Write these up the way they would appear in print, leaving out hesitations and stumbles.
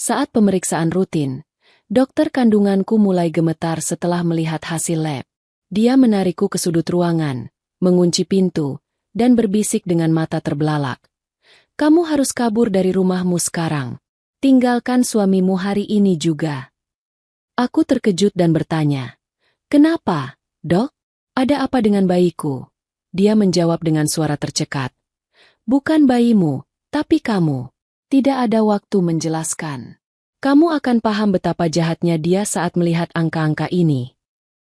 Saat pemeriksaan rutin, dokter kandunganku mulai gemetar setelah melihat hasil lab. Dia menarikku ke sudut ruangan, mengunci pintu, dan berbisik dengan mata terbelalak. Kamu harus kabur dari rumahmu sekarang. Tinggalkan suamimu hari ini juga. Aku terkejut dan bertanya, "Kenapa, Dok? Ada apa dengan bayiku?" Dia menjawab dengan suara tercekat, "Bukan bayimu, tapi kamu." Tidak ada waktu menjelaskan. Kamu akan paham betapa jahatnya dia saat melihat angka-angka ini.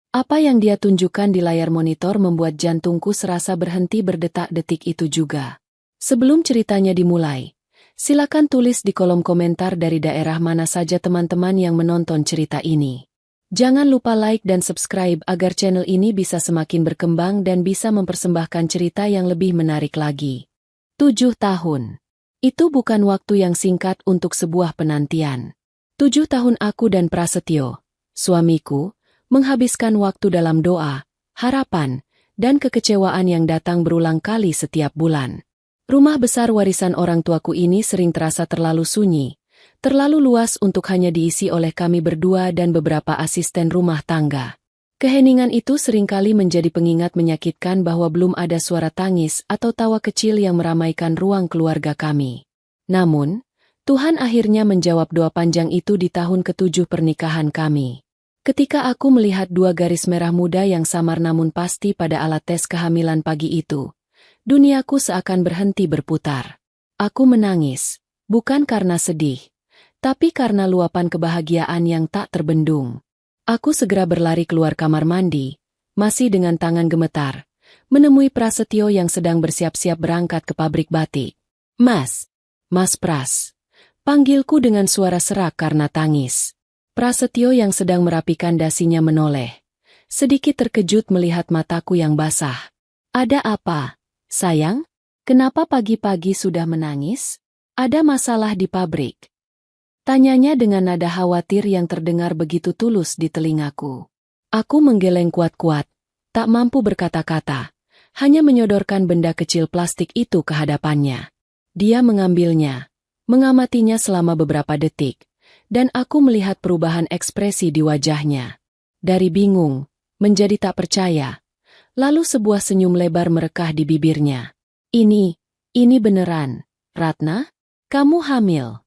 Apa yang dia tunjukkan di layar monitor membuat jantungku serasa berhenti berdetak-detik itu juga. Sebelum ceritanya dimulai, silakan tulis di kolom komentar dari daerah mana saja teman-teman yang menonton cerita ini. Jangan lupa like dan subscribe agar channel ini bisa semakin berkembang dan bisa mempersembahkan cerita yang lebih menarik lagi. 7 tahun. Itu bukan waktu yang singkat untuk sebuah penantian. 7 tahun aku dan Prasetyo, suamiku, menghabiskan waktu dalam doa, harapan, dan kekecewaan yang datang berulang kali setiap bulan. Rumah besar warisan orang tuaku ini sering terasa terlalu sunyi, terlalu luas untuk hanya diisi oleh kami berdua dan beberapa asisten rumah tangga. Keheningan itu seringkali menjadi pengingat menyakitkan bahwa belum ada suara tangis atau tawa kecil yang meramaikan ruang keluarga kami. Namun, Tuhan akhirnya menjawab doa panjang itu di tahun ke-7 pernikahan kami. Ketika aku melihat 2 garis merah muda yang samar namun pasti pada alat tes kehamilan pagi itu, duniaku seakan berhenti berputar. Aku menangis, bukan karena sedih, tapi karena luapan kebahagiaan yang tak terbendung. Aku segera berlari keluar kamar mandi, masih dengan tangan gemetar, menemui Prasetyo yang sedang bersiap-siap berangkat ke pabrik batik. Mas Pras, panggilku dengan suara serak karena tangis. Prasetyo yang sedang merapikan dasinya menoleh, sedikit terkejut melihat mataku yang basah. "Ada apa, sayang? Kenapa pagi-pagi sudah menangis? Ada masalah di pabrik?" Tanyanya dengan nada khawatir yang terdengar begitu tulus di telingaku. Aku menggeleng kuat-kuat, tak mampu berkata-kata, hanya menyodorkan benda kecil plastik itu ke hadapannya. Dia mengambilnya, mengamatinya selama beberapa detik, dan aku melihat perubahan ekspresi di wajahnya. Dari bingung, menjadi tak percaya, lalu sebuah senyum lebar merekah di bibirnya. Ini beneran, Ratna? Kamu hamil?"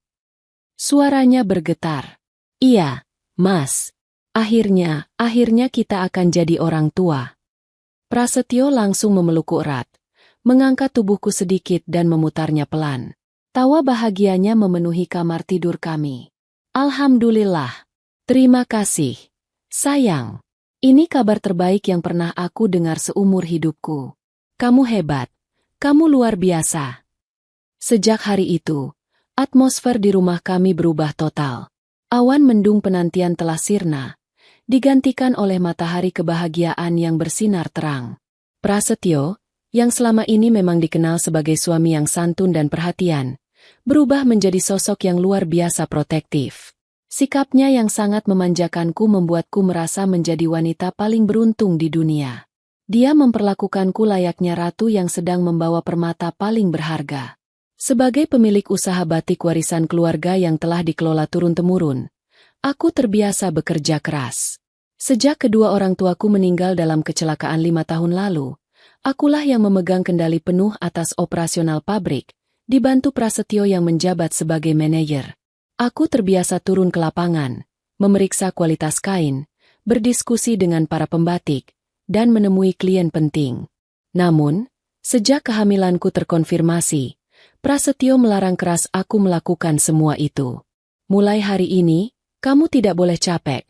Suaranya bergetar. "Iya, Mas. Akhirnya kita akan jadi orang tua." Prasetyo langsung memelukku erat, mengangkat tubuhku sedikit dan memutarnya pelan. Tawa bahagianya memenuhi kamar tidur kami. "Alhamdulillah. Terima kasih, sayang. Ini kabar terbaik yang pernah aku dengar seumur hidupku. Kamu hebat. Kamu luar biasa." Sejak hari itu, atmosfer di rumah kami berubah total. Awan mendung penantian telah sirna, digantikan oleh matahari kebahagiaan yang bersinar terang. Prasetyo, yang selama ini memang dikenal sebagai suami yang santun dan perhatian, berubah menjadi sosok yang luar biasa protektif. Sikapnya yang sangat memanjakanku membuatku merasa menjadi wanita paling beruntung di dunia. Dia memperlakukanku layaknya ratu yang sedang membawa permata paling berharga. Sebagai pemilik usaha batik warisan keluarga yang telah dikelola turun-temurun, aku terbiasa bekerja keras. Sejak kedua orang tuaku meninggal dalam kecelakaan 5 tahun lalu, akulah yang memegang kendali penuh atas operasional pabrik, dibantu Prasetyo yang menjabat sebagai manajer. Aku terbiasa turun ke lapangan, memeriksa kualitas kain, berdiskusi dengan para pembatik, dan menemui klien penting. Namun, sejak kehamilanku terkonfirmasi, Prasetyo melarang keras aku melakukan semua itu. "Mulai hari ini, kamu tidak boleh capek,"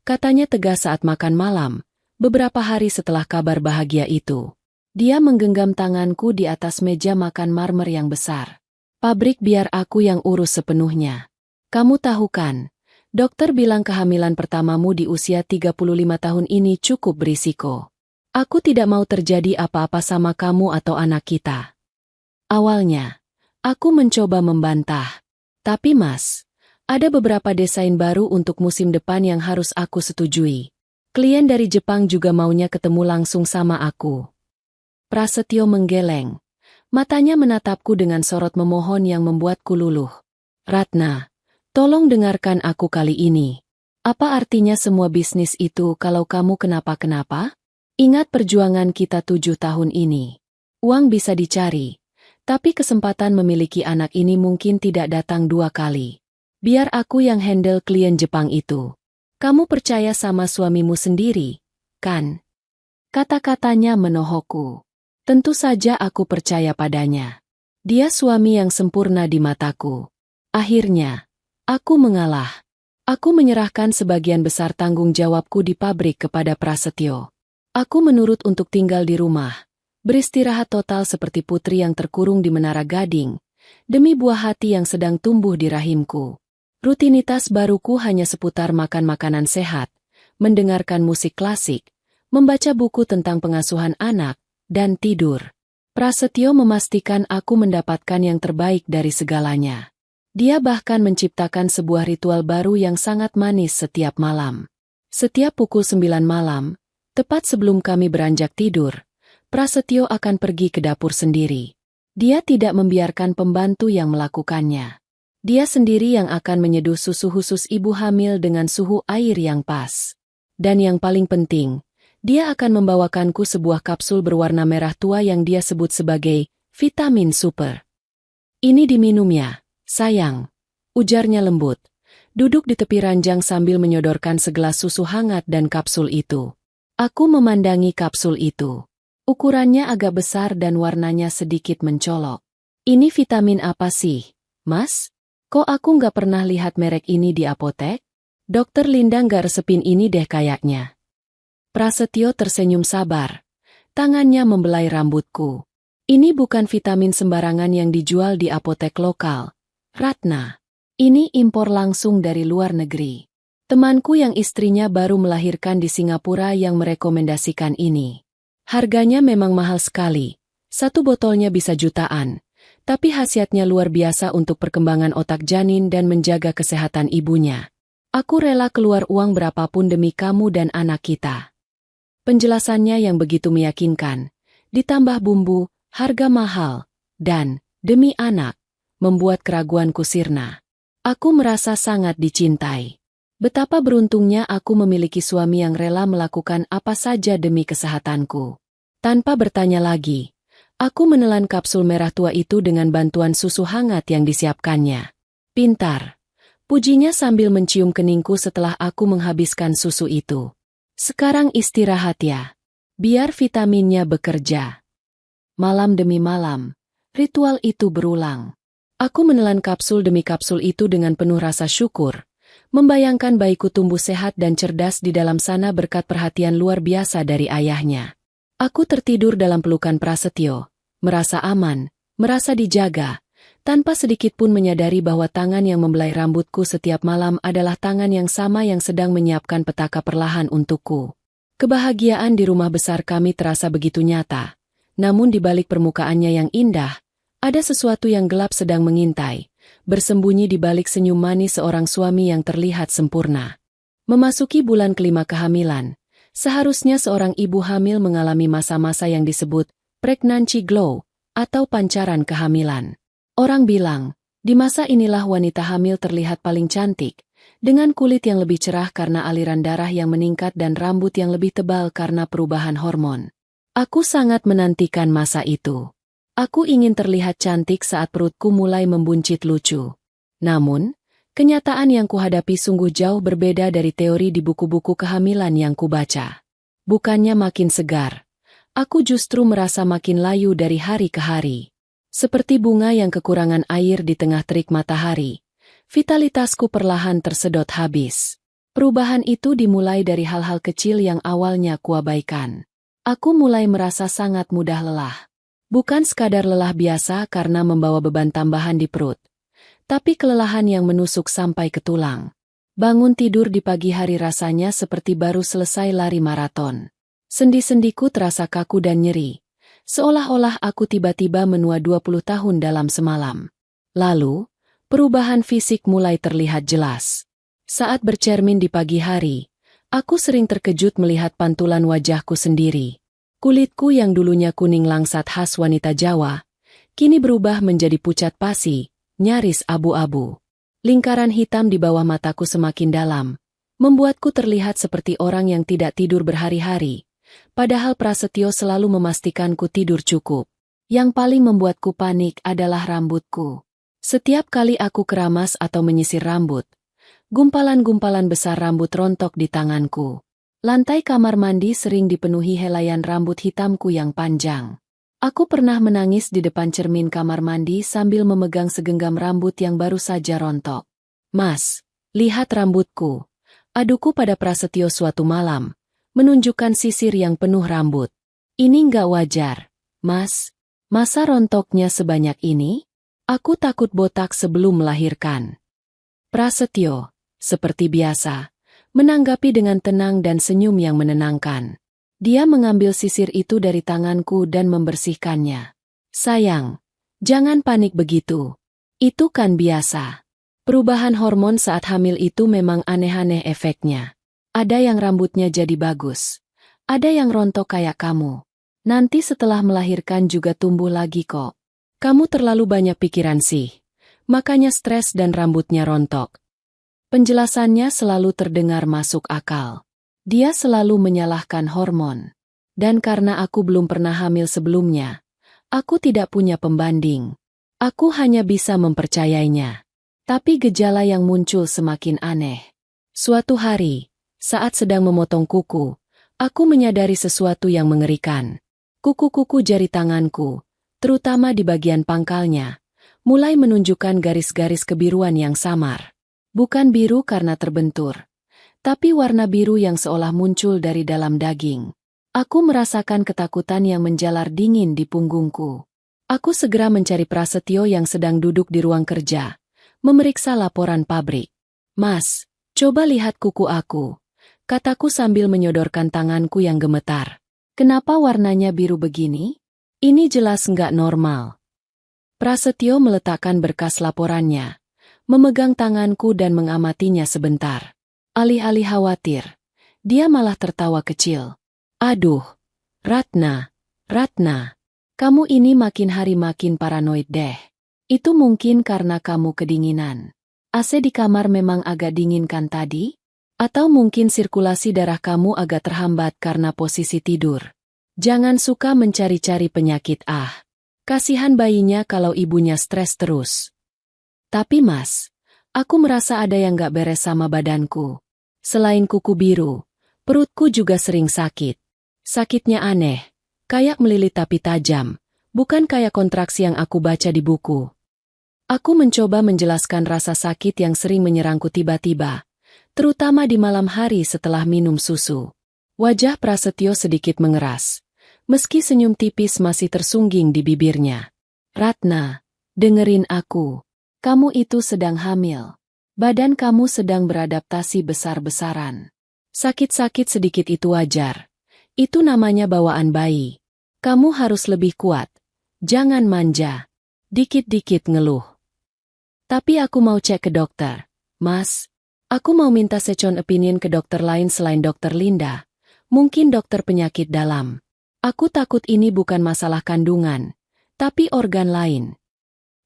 katanya tegas saat makan malam, beberapa hari setelah kabar bahagia itu. Dia menggenggam tanganku di atas meja makan marmer yang besar. "Pabrik biar aku yang urus sepenuhnya. Kamu tahu kan, dokter bilang kehamilan pertamamu di usia 35 tahun ini cukup berisiko. Aku tidak mau terjadi apa-apa sama kamu atau anak kita." Awalnya, aku mencoba membantah. "Tapi Mas, ada beberapa desain baru untuk musim depan yang harus aku setujui. Klien dari Jepang juga maunya ketemu langsung sama aku." Prasetyo menggeleng. Matanya menatapku dengan sorot memohon yang membuatku luluh. "Ratna, Tolong dengarkan aku kali ini. Apa artinya semua bisnis itu kalau kamu kenapa-kenapa? Ingat perjuangan kita 7 tahun ini. Uang bisa dicari, tapi kesempatan memiliki anak ini mungkin tidak datang 2 kali. Biar aku yang handle klien Jepang itu. Kamu percaya sama suamimu sendiri, kan? Kata-katanya menohokku. Tentu saja aku percaya padanya. Dia suami yang sempurna di mataku. Akhirnya, aku mengalah. Aku menyerahkan sebagian besar tanggung jawabku di pabrik kepada Prasetyo. Aku menurut untuk tinggal di rumah, beristirahat total seperti putri yang terkurung di menara gading, demi buah hati yang sedang tumbuh di rahimku. Rutinitas baruku hanya seputar makan makanan sehat, mendengarkan musik klasik, membaca buku tentang pengasuhan anak, dan tidur. Prasetyo memastikan aku mendapatkan yang terbaik dari segalanya. Dia bahkan menciptakan sebuah ritual baru yang sangat manis setiap malam. Setiap pukul 9 malam, tepat sebelum kami beranjak tidur, Prasetyo akan pergi ke dapur sendiri. Dia tidak membiarkan pembantu yang melakukannya. Dia sendiri yang akan menyeduh susu khusus ibu hamil dengan suhu air yang pas. Dan yang paling penting, dia akan membawakanku sebuah kapsul berwarna merah tua yang dia sebut sebagai vitamin super. Ini diminumnya, sayang, ujarnya lembut. Duduk di tepi ranjang sambil menyodorkan segelas susu hangat dan kapsul itu. Aku memandangi kapsul itu. Ukurannya agak besar dan warnanya sedikit mencolok. Ini vitamin apa sih, Mas? Kok aku nggak pernah lihat merek ini di apotek? Dokter Linda nggak resepin ini deh kayaknya. Prasetyo tersenyum sabar. Tangannya membelai rambutku. Ini bukan vitamin sembarangan yang dijual di apotek lokal, Ratna. Ini impor langsung dari luar negeri. Temanku yang istrinya baru melahirkan di Singapura yang merekomendasikan ini. Harganya memang mahal sekali. Satu botolnya bisa jutaan. Tapi khasiatnya luar biasa untuk perkembangan otak janin dan menjaga kesehatan ibunya. Aku rela keluar uang berapapun demi kamu dan anak kita. Penjelasannya yang begitu meyakinkan, ditambah bumbu, harga mahal, dan, demi anak, membuat keraguanku sirna. Aku merasa sangat dicintai. Betapa beruntungnya aku memiliki suami yang rela melakukan apa saja demi kesehatanku. Tanpa bertanya lagi, aku menelan kapsul merah tua itu dengan bantuan susu hangat yang disiapkannya. Pintar, pujinya sambil mencium keningku setelah aku menghabiskan susu itu. Sekarang istirahat ya. Biar vitaminnya bekerja. Malam demi malam, ritual itu berulang. Aku menelan kapsul demi kapsul itu dengan penuh rasa syukur, membayangkan bayiku tumbuh sehat dan cerdas di dalam sana berkat perhatian luar biasa dari ayahnya. Aku tertidur dalam pelukan Prasetyo, merasa aman, merasa dijaga, tanpa sedikit pun menyadari bahwa tangan yang membelai rambutku setiap malam adalah tangan yang sama yang sedang menyiapkan petaka perlahan untukku. Kebahagiaan di rumah besar kami terasa begitu nyata, namun di balik permukaannya yang indah, ada sesuatu yang gelap sedang mengintai, bersembunyi di balik senyum manis seorang suami yang terlihat sempurna. Memasuki bulan kelima kehamilan, seharusnya seorang ibu hamil mengalami masa-masa yang disebut pregnancy glow, atau pancaran kehamilan. Orang bilang, di masa inilah wanita hamil terlihat paling cantik, dengan kulit yang lebih cerah karena aliran darah yang meningkat dan rambut yang lebih tebal karena perubahan hormon. Aku sangat menantikan masa itu. Aku ingin terlihat cantik saat perutku mulai membuncit lucu. Namun, kenyataan yang kuhadapi sungguh jauh berbeda dari teori di buku-buku kehamilan yang kubaca. Bukannya makin segar, aku justru merasa makin layu dari hari ke hari. Seperti bunga yang kekurangan air di tengah terik matahari, vitalitasku perlahan tersedot habis. Perubahan itu dimulai dari hal-hal kecil yang awalnya kuabaikan. Aku mulai merasa sangat mudah lelah. Bukan sekadar lelah biasa karena membawa beban tambahan di perut, tapi kelelahan yang menusuk sampai ke tulang. Bangun tidur di pagi hari rasanya seperti baru selesai lari maraton. Sendi-sendiku terasa kaku dan nyeri, seolah-olah aku tiba-tiba menua 20 tahun dalam semalam. Lalu, perubahan fisik mulai terlihat jelas. Saat bercermin di pagi hari, aku sering terkejut melihat pantulan wajahku sendiri. Kulitku yang dulunya kuning langsat khas wanita Jawa, kini berubah menjadi pucat pasi, nyaris abu-abu. Lingkaran hitam di bawah mataku semakin dalam, membuatku terlihat seperti orang yang tidak tidur berhari-hari, padahal Prasetyo selalu memastikanku tidur cukup. Yang paling membuatku panik adalah rambutku. Setiap kali aku keramas atau menyisir rambut, gumpalan-gumpalan besar rambut rontok di tanganku. Lantai kamar mandi sering dipenuhi helaian rambut hitamku yang panjang. Aku pernah menangis di depan cermin kamar mandi sambil memegang segenggam rambut yang baru saja rontok. "Mas, lihat rambutku," aduku pada Prasetyo suatu malam, menunjukkan sisir yang penuh rambut. "Ini nggak wajar, Mas. Masa rontoknya sebanyak ini? Aku takut botak sebelum melahirkan." Prasetyo, seperti biasa, menanggapi dengan tenang dan senyum yang menenangkan. Dia mengambil sisir itu dari tanganku dan membersihkannya. "Sayang, jangan panik begitu. Itu kan biasa. Perubahan hormon saat hamil itu memang aneh-aneh efeknya. Ada yang rambutnya jadi bagus. Ada yang rontok kayak kamu. Nanti setelah melahirkan juga tumbuh lagi kok. Kamu terlalu banyak pikiran sih. Makanya stres dan rambutnya rontok." Penjelasannya selalu terdengar masuk akal. Dia selalu menyalahkan hormon. Dan karena aku belum pernah hamil sebelumnya, aku tidak punya pembanding. Aku hanya bisa mempercayainya. Tapi gejala yang muncul semakin aneh. Suatu hari, saat sedang memotong kuku, aku menyadari sesuatu yang mengerikan. Kuku-kuku jari tanganku, terutama di bagian pangkalnya, mulai menunjukkan garis-garis kebiruan yang samar. Bukan biru karena terbentur, tapi warna biru yang seolah muncul dari dalam daging. Aku merasakan ketakutan yang menjalar dingin di punggungku. Aku segera mencari Prasetyo yang sedang duduk di ruang kerja, memeriksa laporan pabrik. "Mas, coba lihat kuku aku," kataku sambil menyodorkan tanganku yang gemetar. "Kenapa warnanya biru begini? Ini jelas nggak normal." Prasetyo meletakkan berkas laporannya, memegang tanganku dan mengamatinya sebentar. Alih-alih khawatir, dia malah tertawa kecil. "Aduh, Ratna, kamu ini makin hari makin paranoid deh. Itu mungkin karena kamu kedinginan. AC di kamar memang agak dingin kan tadi? Atau mungkin sirkulasi darah kamu agak terhambat karena posisi tidur. Jangan suka mencari-cari penyakit Kasihan bayinya kalau ibunya stres terus." "Tapi Mas, aku merasa ada yang gak beres sama badanku. Selain kuku biru, perutku juga sering sakit. Sakitnya aneh, kayak melilit tapi tajam, bukan kayak kontraksi yang aku baca di buku." Aku mencoba menjelaskan rasa sakit yang sering menyerangku tiba-tiba, terutama di malam hari setelah minum susu. Wajah Prasetyo sedikit mengeras, meski senyum tipis masih tersungging di bibirnya. "Ratna, dengerin aku. Kamu itu sedang hamil. Badan kamu sedang beradaptasi besar-besaran. Sakit-sakit sedikit itu wajar. Itu namanya bawaan bayi. Kamu harus lebih kuat. Jangan manja. Dikit-dikit ngeluh." "Tapi aku mau cek ke dokter. Mas, aku mau minta second opinion ke dokter lain selain dokter Linda. Mungkin dokter penyakit dalam. Aku takut ini bukan masalah kandungan, tapi organ lain."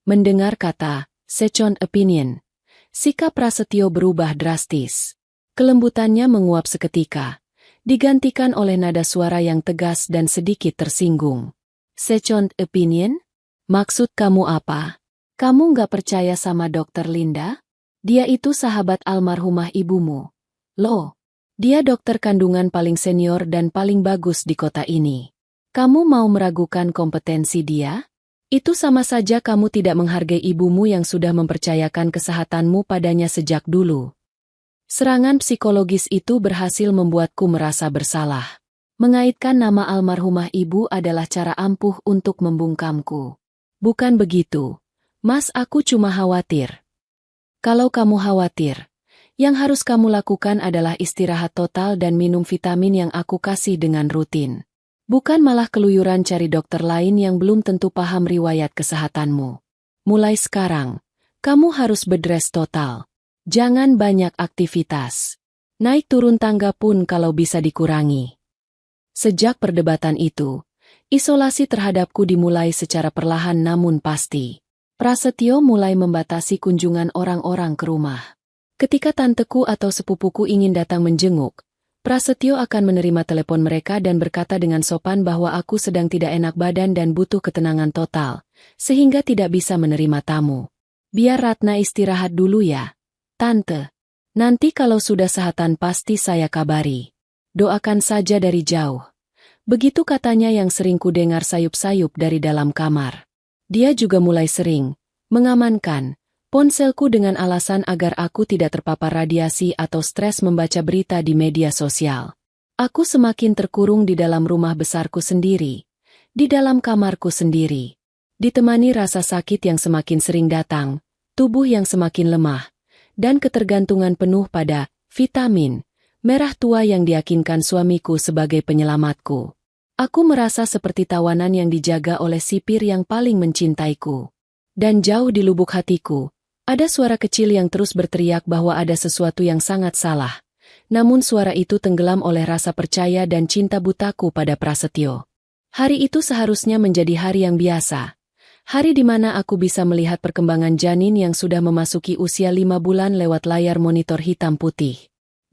Mendengar kata second opinion, sikap Prasetyo berubah drastis. Kelembutannya menguap seketika, digantikan oleh nada suara yang tegas dan sedikit tersinggung. "Second opinion? Maksud kamu apa? Kamu nggak percaya sama dokter Linda? Dia itu sahabat almarhumah ibumu. Loh, dia dokter kandungan paling senior dan paling bagus di kota ini. Kamu mau meragukan kompetensi dia? Itu sama saja kamu tidak menghargai ibumu yang sudah mempercayakan kesehatanmu padanya sejak dulu." Serangan psikologis itu berhasil membuatku merasa bersalah. Mengaitkan nama almarhumah ibu adalah cara ampuh untuk membungkamku. "Bukan begitu, Mas, aku cuma khawatir." "Kalau kamu khawatir, yang harus kamu lakukan adalah istirahat total dan minum vitamin yang aku kasih dengan rutin. Bukan malah keluyuran cari dokter lain yang belum tentu paham riwayat kesehatanmu. Mulai sekarang, kamu harus bedrest total. Jangan banyak aktivitas. Naik turun tangga pun kalau bisa dikurangi." Sejak perdebatan itu, isolasi terhadapku dimulai secara perlahan namun pasti. Prasetyo mulai membatasi kunjungan orang-orang ke rumah. Ketika tanteku atau sepupuku ingin datang menjenguk, Prasetyo akan menerima telepon mereka dan berkata dengan sopan bahwa aku sedang tidak enak badan dan butuh ketenangan total, sehingga tidak bisa menerima tamu. Biar Ratna istirahat dulu ya, Tante. Nanti kalau sudah sehatan pasti saya kabari. Doakan saja dari jauh. Begitu katanya yang sering kudengar sayup-sayup dari dalam kamar. Dia juga mulai sering mengamankan ponselku dengan alasan agar aku tidak terpapar radiasi atau stres membaca berita di media sosial. Aku semakin terkurung di dalam rumah besarku sendiri, di dalam kamarku sendiri. Ditemani rasa sakit yang semakin sering datang, tubuh yang semakin lemah, dan ketergantungan penuh pada vitamin merah tua yang diyakinkan suamiku sebagai penyelamatku. Aku merasa seperti tawanan yang dijaga oleh sipir yang paling mencintaiku. Dan jauh di lubuk hatiku, ada suara kecil yang terus berteriak bahwa ada sesuatu yang sangat salah. Namun suara itu tenggelam oleh rasa percaya dan cinta butaku pada Prasetyo. Hari itu seharusnya menjadi hari yang biasa. Hari di mana aku bisa melihat perkembangan janin yang sudah memasuki usia 5 bulan lewat layar monitor hitam putih.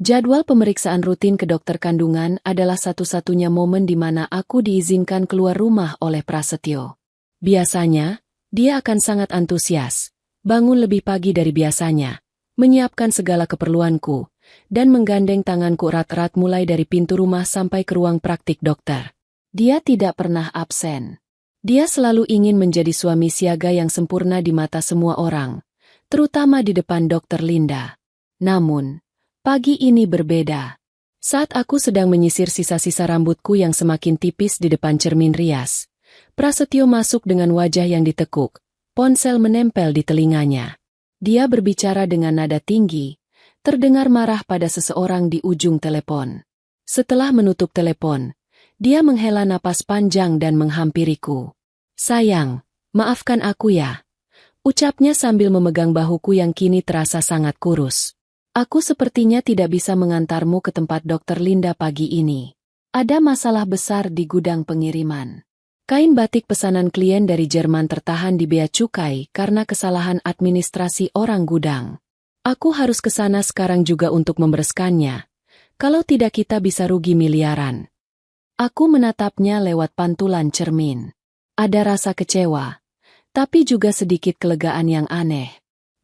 Jadwal pemeriksaan rutin ke dokter kandungan adalah satu-satunya momen di mana aku diizinkan keluar rumah oleh Prasetyo. Biasanya, dia akan sangat antusias, bangun lebih pagi dari biasanya, menyiapkan segala keperluanku, dan menggandeng tanganku erat-erat mulai dari pintu rumah sampai ke ruang praktik dokter. Dia tidak pernah absen. Dia selalu ingin menjadi suami siaga yang sempurna di mata semua orang, terutama di depan Dokter Linda. Namun, pagi ini berbeda. Saat aku sedang menyisir sisa-sisa rambutku yang semakin tipis di depan cermin rias, Prasetyo masuk dengan wajah yang ditekuk, ponsel menempel di telinganya. Dia berbicara dengan nada tinggi, terdengar marah pada seseorang di ujung telepon. Setelah menutup telepon, dia menghela napas panjang dan menghampiriku. "Sayang, maafkan aku ya," ucapnya sambil memegang bahuku yang kini terasa sangat kurus. "Aku sepertinya tidak bisa mengantarmu ke tempat Dokter Linda pagi ini. Ada masalah besar di gudang pengiriman. Kain batik pesanan klien dari Jerman tertahan di bea cukai karena kesalahan administrasi orang gudang. Aku harus ke sana sekarang juga untuk membereskannya. Kalau tidak kita bisa rugi miliaran." Aku menatapnya lewat pantulan cermin. Ada rasa kecewa, tapi juga sedikit kelegaan yang aneh.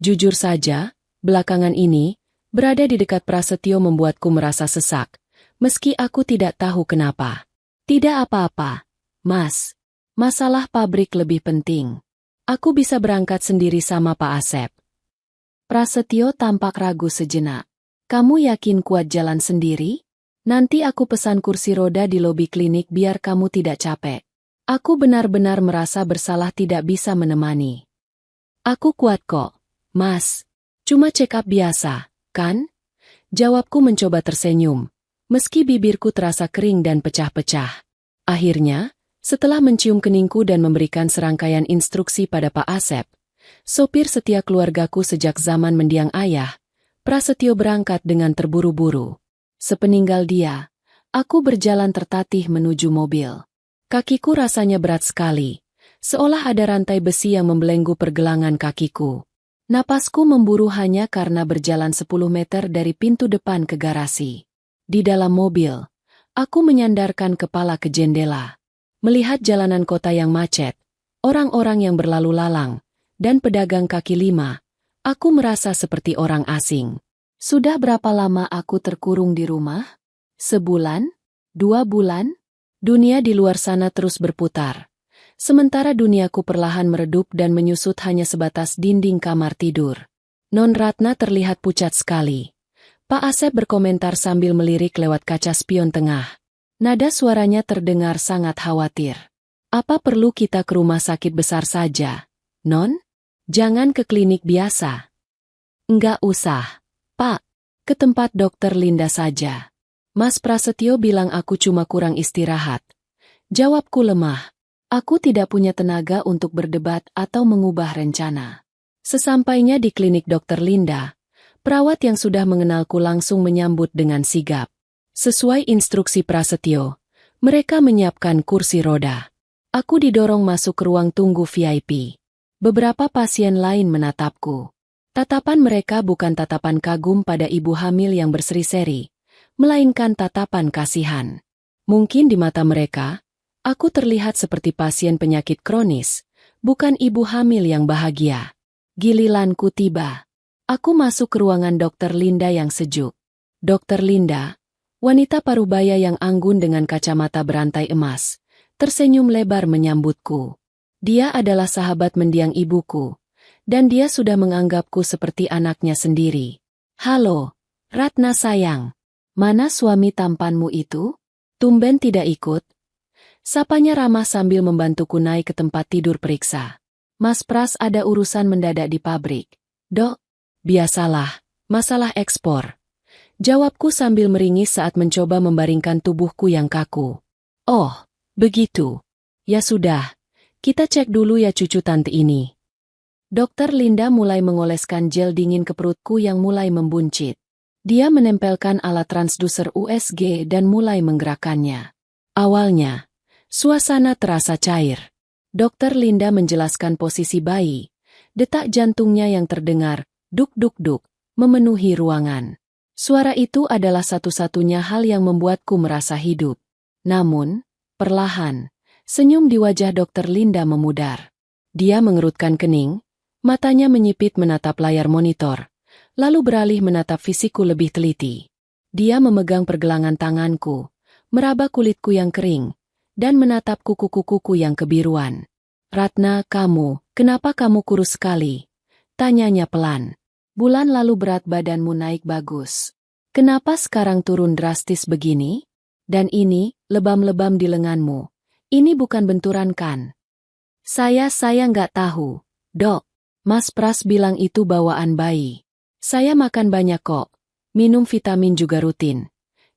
Jujur saja, belakangan ini, berada di dekat Prasetyo membuatku merasa sesak, meski aku tidak tahu kenapa. "Tidak apa-apa, Mas. Masalah pabrik lebih penting. Aku bisa berangkat sendiri sama Pak Asep." Prasetyo tampak ragu sejenak. "Kamu yakin kuat jalan sendiri? Nanti aku pesan kursi roda di lobi klinik biar kamu tidak capek." Aku benar-benar merasa bersalah tidak bisa menemani. "Aku kuat kok, Mas. Cuma check up biasa, kan?" Jawabku mencoba tersenyum, meski bibirku terasa kering dan pecah-pecah. Akhirnya, setelah mencium keningku dan memberikan serangkaian instruksi pada Pak Asep, sopir setia keluargaku sejak zaman mendiang ayah, Prasetyo berangkat dengan terburu-buru. Sepeninggal dia, aku berjalan tertatih menuju mobil. Kakiku rasanya berat sekali, seolah ada rantai besi yang membelenggu pergelangan kakiku. Napasku memburu hanya karena berjalan 10 meter dari pintu depan ke garasi. Di dalam mobil, aku menyandarkan kepala ke jendela. Melihat jalanan kota yang macet, orang-orang yang berlalu lalang, dan pedagang kaki lima, aku merasa seperti orang asing. Sudah berapa lama aku terkurung di rumah? Sebulan? 2 bulan? Dunia di luar sana terus berputar. Sementara duniaku perlahan meredup dan menyusut hanya sebatas dinding kamar tidur. Non Ratna terlihat pucat sekali. Pak Asep berkomentar sambil melirik lewat kaca spion tengah. Nada suaranya terdengar sangat khawatir. "Apa perlu kita ke rumah sakit besar saja, Non? Jangan ke klinik biasa." "Enggak usah, Pak. Ke tempat Dokter Linda saja. Mas Prasetyo bilang aku cuma kurang istirahat." Jawabku lemah. Aku tidak punya tenaga untuk berdebat atau mengubah rencana. Sesampainya di klinik Dokter Linda, perawat yang sudah mengenalku langsung menyambut dengan sigap. Sesuai instruksi Prasetyo, mereka menyiapkan kursi roda. Aku didorong masuk ke ruang tunggu VIP. Beberapa pasien lain menatapku. Tatapan mereka bukan tatapan kagum pada ibu hamil yang berseri-seri, melainkan tatapan kasihan. Mungkin di mata mereka, aku terlihat seperti pasien penyakit kronis, bukan ibu hamil yang bahagia. Giliranku tiba. Aku masuk ke ruangan Dr. Linda yang sejuk. Dr. Linda, wanita parubaya yang anggun dengan kacamata berantai emas, tersenyum lebar menyambutku. Dia adalah sahabat mendiang ibuku, dan dia sudah menganggapku seperti anaknya sendiri. Halo, Ratna sayang. Mana suami tampanmu itu? Tumben tidak ikut. Sapanya ramah sambil membantuku naik ke tempat tidur periksa. Mas Pras ada urusan mendadak di pabrik. Dok, biasalah, masalah ekspor. Jawabku sambil meringis saat mencoba membaringkan tubuhku yang kaku. Oh, begitu. Ya sudah, kita cek dulu ya cucu tante ini. Dokter Linda mulai mengoleskan gel dingin ke perutku yang mulai membuncit. Dia menempelkan alat transduser USG dan mulai menggerakkannya. Awalnya, suasana terasa cair. Dokter Linda menjelaskan posisi bayi. Detak jantungnya yang terdengar, duk-duk-duk, memenuhi ruangan. Suara itu adalah satu-satunya hal yang membuatku merasa hidup. Namun, perlahan, senyum di wajah Dokter Linda memudar. Dia mengerutkan kening, matanya menyipit menatap layar monitor, lalu beralih menatap fisikku lebih teliti. Dia memegang pergelangan tanganku, meraba kulitku yang kering, dan menatap kuku-kukuku yang kebiruan. Ratna, kenapa kamu kurus sekali? Tanyanya pelan. Bulan lalu berat badanmu naik bagus. Kenapa sekarang turun drastis begini? Dan ini, lebam-lebam di lenganmu. Ini bukan benturan kan? Saya nggak tahu, Dok. Mas Pras bilang itu bawaan bayi. Saya makan banyak kok. Minum vitamin juga rutin.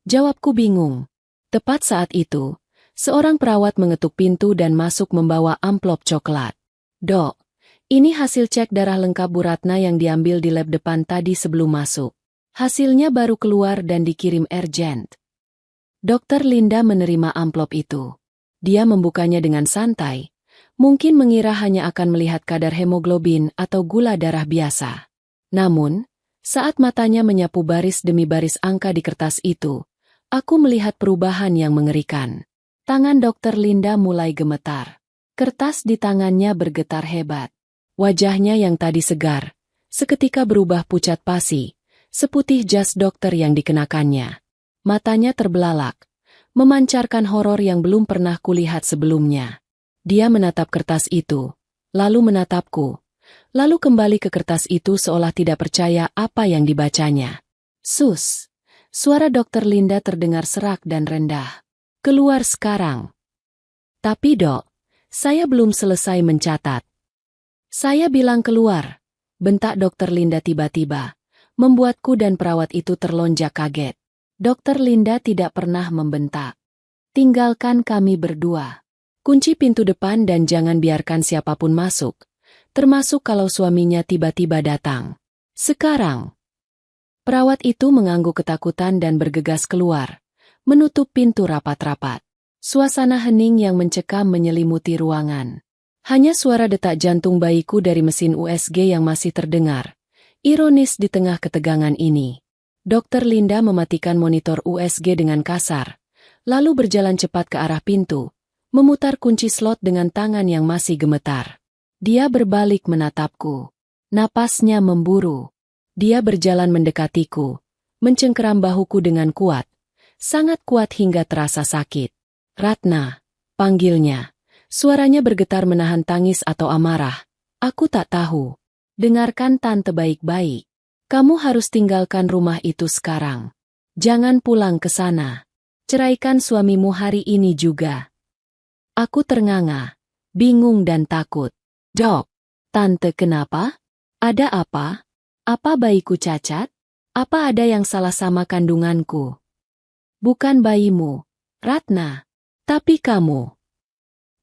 Jawabku bingung. Tepat saat itu, seorang perawat mengetuk pintu dan masuk membawa amplop coklat. Dok, ini hasil cek darah lengkap Bu Ratna yang diambil di lab depan tadi sebelum masuk. Hasilnya baru keluar dan dikirim urgent. Dokter Linda menerima amplop itu. Dia membukanya dengan santai. Mungkin mengira hanya akan melihat kadar hemoglobin atau gula darah biasa. Namun, saat matanya menyapu baris demi baris angka di kertas itu, aku melihat perubahan yang mengerikan. Tangan Dokter Linda mulai gemetar. Kertas di tangannya bergetar hebat. Wajahnya yang tadi segar, seketika berubah pucat pasi, seputih jas dokter yang dikenakannya. Matanya terbelalak, memancarkan horor yang belum pernah kulihat sebelumnya. Dia menatap kertas itu, lalu menatapku, lalu kembali ke kertas itu seolah tidak percaya apa yang dibacanya. Sus, suara Dokter Linda terdengar serak dan rendah. Keluar sekarang. Tapi Dok, saya belum selesai mencatat. Saya bilang keluar, bentak Dokter Linda tiba-tiba, membuatku dan perawat itu terlonjak kaget. Dokter Linda tidak pernah membentak. Tinggalkan kami berdua. Kunci pintu depan dan jangan biarkan siapapun masuk, termasuk kalau suaminya tiba-tiba datang. Sekarang. Perawat itu mengangguk ketakutan dan bergegas keluar, menutup pintu rapat-rapat. Suasana hening yang mencekam menyelimuti ruangan. Hanya suara detak jantung bayiku dari mesin USG yang masih terdengar. Ironis di tengah ketegangan ini. Dokter Linda mematikan monitor USG dengan kasar, lalu berjalan cepat ke arah pintu, memutar kunci slot dengan tangan yang masih gemetar. Dia berbalik menatapku. Napasnya memburu. Dia berjalan mendekatiku, mencengkeram bahuku dengan kuat, sangat kuat hingga terasa sakit. Ratna, panggilnya. Suaranya bergetar menahan tangis atau amarah. Aku tak tahu. Dengarkan tante baik-baik. Kamu harus tinggalkan rumah itu sekarang. Jangan pulang ke sana. Ceraikan suamimu hari ini juga. Aku ternganga, bingung dan takut. Dok, tante kenapa? Ada apa? Apa bayiku cacat? Apa ada yang salah sama kandunganku? Bukan bayimu, Ratna, tapi kamu.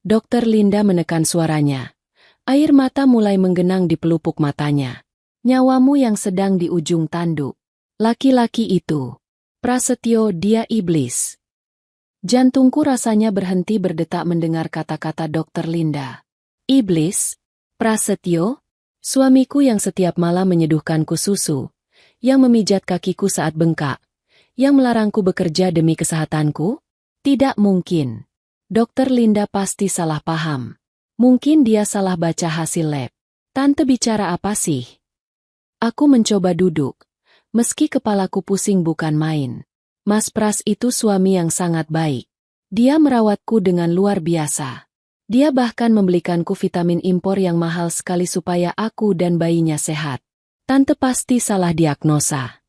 Dokter Linda menekan suaranya. Air mata mulai menggenang di pelupuk matanya. Nyawamu yang sedang di ujung tanduk. Laki-laki itu. Prasetyo, dia iblis. Jantungku rasanya berhenti berdetak mendengar kata-kata Dokter Linda. Iblis? Prasetyo, suamiku yang setiap malam menyeduhkanku susu, yang memijat kakiku saat bengkak, yang melarangku bekerja demi kesehatanku? Tidak mungkin. Dokter Linda pasti salah paham. Mungkin dia salah baca hasil lab. Tante bicara apa sih? Aku mencoba duduk, meski kepalaku pusing bukan main. Mas Pras itu suami yang sangat baik. Dia merawatku dengan luar biasa. Dia bahkan membelikanku vitamin impor yang mahal sekali supaya aku dan bayinya sehat. Tante pasti salah diagnosa.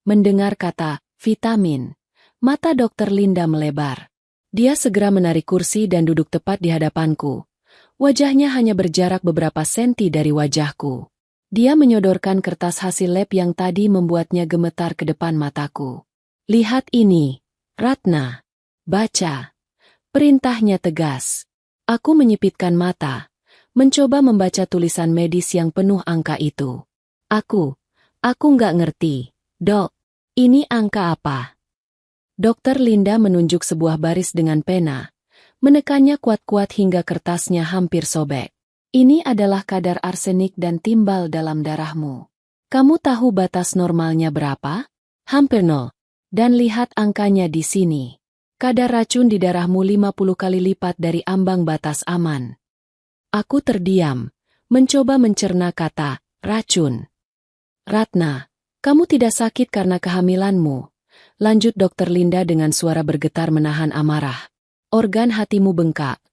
Mendengar kata vitamin, mata Dokter Linda melebar. Dia segera menarik kursi dan duduk tepat di hadapanku. Wajahnya hanya berjarak beberapa senti dari wajahku. Dia menyodorkan kertas hasil lab yang tadi membuatnya gemetar ke depan mataku. Lihat ini, Ratna. Baca. Perintahnya tegas. Aku menyipitkan mata, mencoba membaca tulisan medis yang penuh angka itu. Aku nggak ngerti. Dok, ini angka apa? Dokter Linda menunjuk sebuah baris dengan pena, menekannya kuat-kuat hingga kertasnya hampir sobek. Ini adalah kadar arsenik dan timbal dalam darahmu. Kamu tahu batas normalnya berapa? Hampir 0. Dan lihat angkanya di sini. Kadar racun di darahmu 50 kali lipat dari ambang batas aman. Aku terdiam, mencoba mencerna kata, racun. Ratna, kamu tidak sakit karena kehamilanmu. Lanjut Dokter Linda dengan suara bergetar menahan amarah. Organ hatimu bengkak.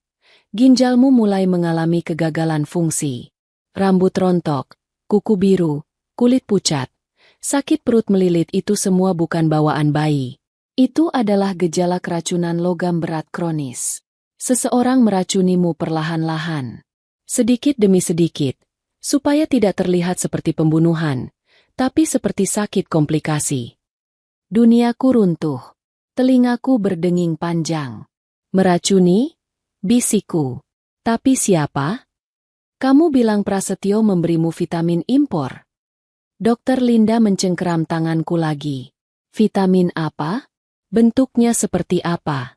Ginjalmu mulai mengalami kegagalan fungsi. Rambut rontok, kuku biru, kulit pucat. Sakit perut melilit itu semua bukan bawaan bayi. Itu adalah gejala keracunan logam berat kronis. Seseorang meracunimu perlahan-lahan. Sedikit demi sedikit, supaya tidak terlihat seperti pembunuhan, tapi seperti sakit komplikasi. Duniaku runtuh. Telingaku berdenging panjang. Meracuni? Bisikku. Tapi siapa? Kamu bilang Prasetyo memberimu vitamin impor. Dokter Linda mencengkeram tanganku lagi. Vitamin apa? Bentuknya seperti apa?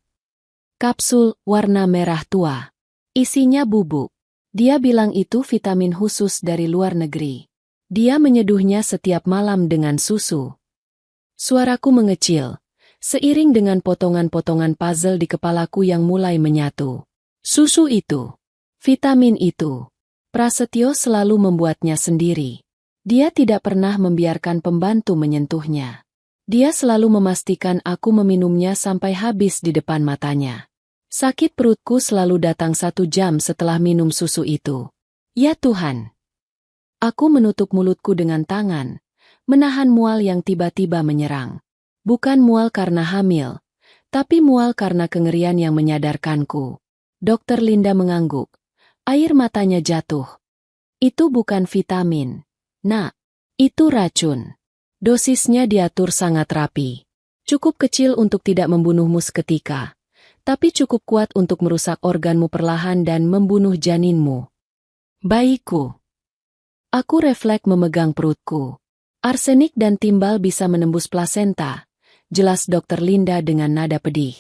Kapsul warna merah tua. Isinya bubuk. Dia bilang itu vitamin khusus dari luar negeri. Dia menyeduhnya setiap malam dengan susu. Suaraku mengecil, seiring dengan potongan-potongan puzzle di kepalaku yang mulai menyatu. Susu itu, vitamin itu, Prasetyo selalu membuatnya sendiri. Dia tidak pernah membiarkan pembantu menyentuhnya. Dia selalu memastikan aku meminumnya sampai habis di depan matanya. Sakit perutku selalu datang 1 jam setelah minum susu itu. Ya Tuhan! Aku menutup mulutku dengan tangan, menahan mual yang tiba-tiba menyerang. Bukan mual karena hamil, tapi mual karena kengerian yang menyadarkanku. Dokter Linda mengangguk. Air matanya jatuh. Itu bukan vitamin. Nak, itu racun. Dosisnya diatur sangat rapi. Cukup kecil untuk tidak membunuhmu seketika, tapi cukup kuat untuk merusak organmu perlahan dan membunuh janinmu. Bayiku. Aku refleks memegang perutku. Arsenik dan timbal bisa menembus plasenta, jelas Dokter Linda dengan nada pedih.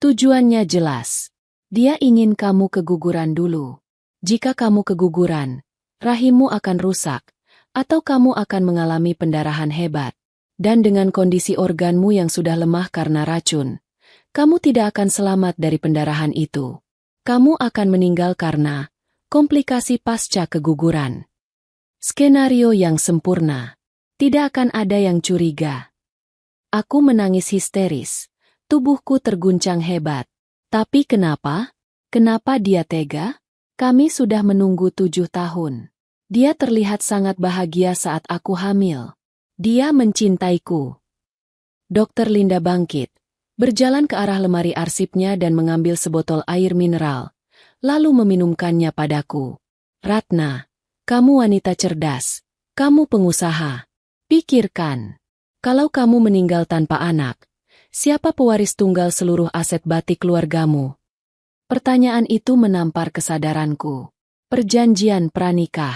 Tujuannya jelas. Dia ingin kamu keguguran dulu. Jika kamu keguguran, rahimmu akan rusak, atau kamu akan mengalami pendarahan hebat. Dan dengan kondisi organmu yang sudah lemah karena racun, kamu tidak akan selamat dari pendarahan itu. Kamu akan meninggal karena komplikasi pasca keguguran. Skenario yang sempurna. Tidak akan ada yang curiga. Aku menangis histeris. Tubuhku terguncang hebat. Tapi kenapa? Kenapa dia tega? Kami sudah menunggu 7 tahun. Dia terlihat sangat bahagia saat aku hamil. Dia mencintaiku. Dokter Linda bangkit, berjalan ke arah lemari arsipnya dan mengambil sebotol air mineral, lalu meminumkannya padaku. Ratna, kamu wanita cerdas. Kamu pengusaha. Pikirkan, kalau kamu meninggal tanpa anak, siapa pewaris tunggal seluruh aset batik keluargamu? Pertanyaan itu menampar kesadaranku. Perjanjian pranikah.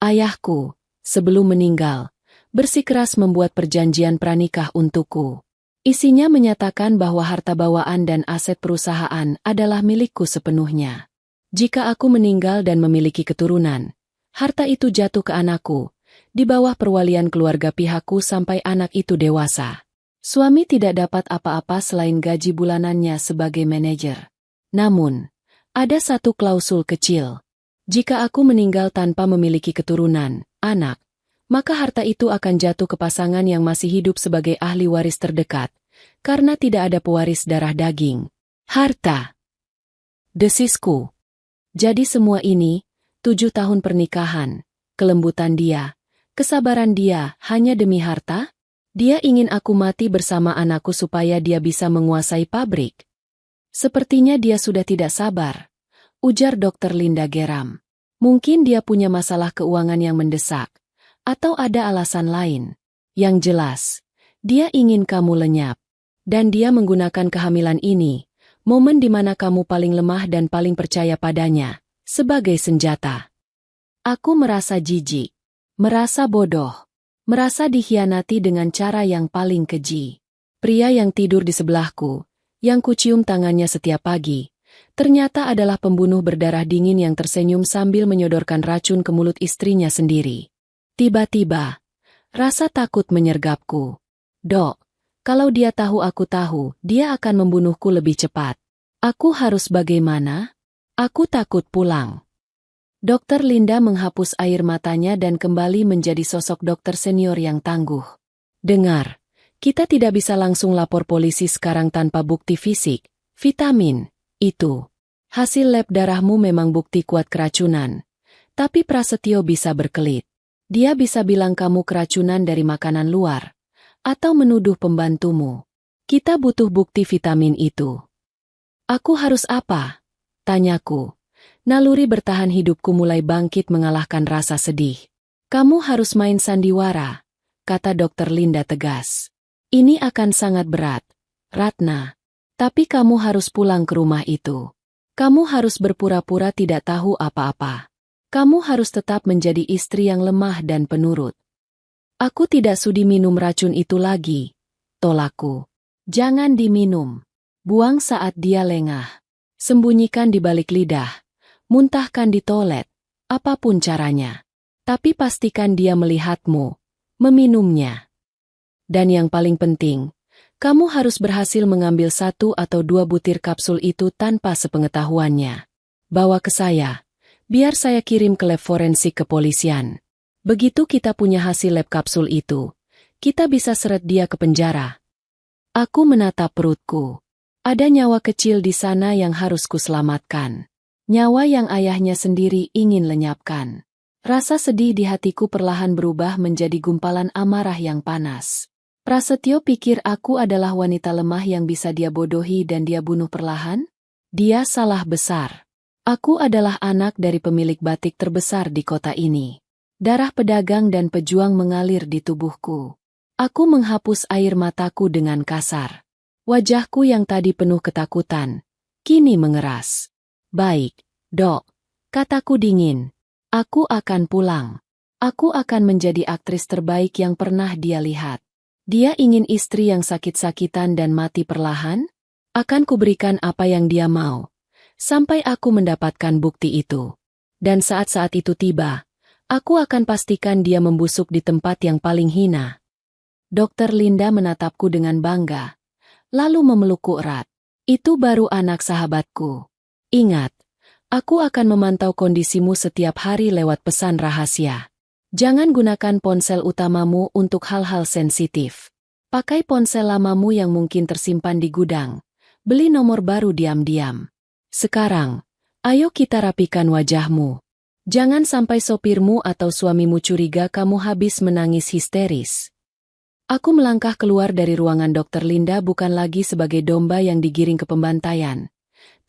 Ayahku, sebelum meninggal, bersikeras membuat perjanjian pranikah untukku. Isinya menyatakan bahwa harta bawaan dan aset perusahaan adalah milikku sepenuhnya. Jika aku meninggal dan memiliki keturunan, harta itu jatuh ke anakku, di bawah perwalian keluarga pihakku sampai anak itu dewasa. Suami tidak dapat apa-apa selain gaji bulanannya sebagai manajer. Namun, ada satu klausul kecil. Jika aku meninggal tanpa memiliki keturunan, anak, maka harta itu akan jatuh ke pasangan yang masih hidup sebagai ahli waris terdekat, karena tidak ada pewaris darah daging. Harta. Desisku. Jadi semua ini, 7 tahun pernikahan, kelembutan dia, kesabaran dia hanya demi harta? Dia ingin aku mati bersama anakku supaya dia bisa menguasai pabrik. Sepertinya dia sudah tidak sabar, ujar Dr. Linda geram. Mungkin dia punya masalah keuangan yang mendesak, atau ada alasan lain. Yang jelas, dia ingin kamu lenyap. Dan dia menggunakan kehamilan ini, momen di mana kamu paling lemah dan paling percaya padanya, sebagai senjata. Aku merasa jijik, merasa bodoh, merasa dikhianati dengan cara yang paling keji. Pria yang tidur di sebelahku, yang kucium tangannya setiap pagi, ternyata adalah pembunuh berdarah dingin yang tersenyum sambil menyodorkan racun ke mulut istrinya sendiri. Tiba-tiba, rasa takut menyergapku. Dok, kalau dia tahu aku tahu, dia akan membunuhku lebih cepat. Aku harus bagaimana? Aku takut pulang. Dokter Linda menghapus air matanya dan kembali menjadi sosok dokter senior yang tangguh. Dengar, kita tidak bisa langsung lapor polisi sekarang tanpa bukti fisik. Vitamin, itu. Hasil lab darahmu memang bukti kuat keracunan. Tapi Prasetyo bisa berkelit. Dia bisa bilang kamu keracunan dari makanan luar. Atau menuduh pembantumu. Kita butuh bukti vitamin itu. Aku harus apa? Tanyaku. Naluri bertahan hidupku mulai bangkit mengalahkan rasa sedih. Kamu harus main sandiwara, kata Dr. Linda tegas. Ini akan sangat berat, Ratna. Tapi kamu harus pulang ke rumah itu. Kamu harus berpura-pura tidak tahu apa-apa. Kamu harus tetap menjadi istri yang lemah dan penurut. Aku tidak sudi minum racun itu lagi, tolakku. Jangan diminum. Buang saat dia lengah. Sembunyikan di balik lidah. Muntahkan di toilet. Apapun caranya. Tapi pastikan dia melihatmu. Meminumnya. Dan yang paling penting, kamu harus berhasil mengambil 1 atau 2 butir kapsul itu tanpa sepengetahuannya. Bawa ke saya. Biar saya kirim ke lab forensik kepolisian. Begitu kita punya hasil lab kapsul itu, kita bisa seret dia ke penjara. Aku menatap perutku. Ada nyawa kecil di sana yang harus kuselamatkan. Nyawa yang ayahnya sendiri ingin lenyapkan. Rasa sedih di hatiku perlahan berubah menjadi gumpalan amarah yang panas. Prasetyo pikir aku adalah wanita lemah yang bisa dia bodohi dan dia bunuh perlahan? Dia salah besar. Aku adalah anak dari pemilik batik terbesar di kota ini. Darah pedagang dan pejuang mengalir di tubuhku. Aku menghapus air mataku dengan kasar. Wajahku yang tadi penuh ketakutan, kini mengeras. Baik, Dok, kataku dingin. Aku akan pulang. Aku akan menjadi aktris terbaik yang pernah dia lihat. Dia ingin istri yang sakit-sakitan dan mati perlahan? Akan kuberikan apa yang dia mau. Sampai aku mendapatkan bukti itu. Dan saat-saat itu tiba, aku akan pastikan dia membusuk di tempat yang paling hina. Dokter Linda menatapku dengan bangga, lalu memelukku erat. Itu baru anak sahabatku. Ingat, aku akan memantau kondisimu setiap hari lewat pesan rahasia. Jangan gunakan ponsel utamamu untuk hal-hal sensitif. Pakai ponsel lamamu yang mungkin tersimpan di gudang. Beli nomor baru diam-diam. Sekarang, ayo kita rapikan wajahmu. Jangan sampai sopirmu atau suamimu curiga kamu habis menangis histeris. Aku melangkah keluar dari ruangan Dokter Linda bukan lagi sebagai domba yang digiring ke pembantaian,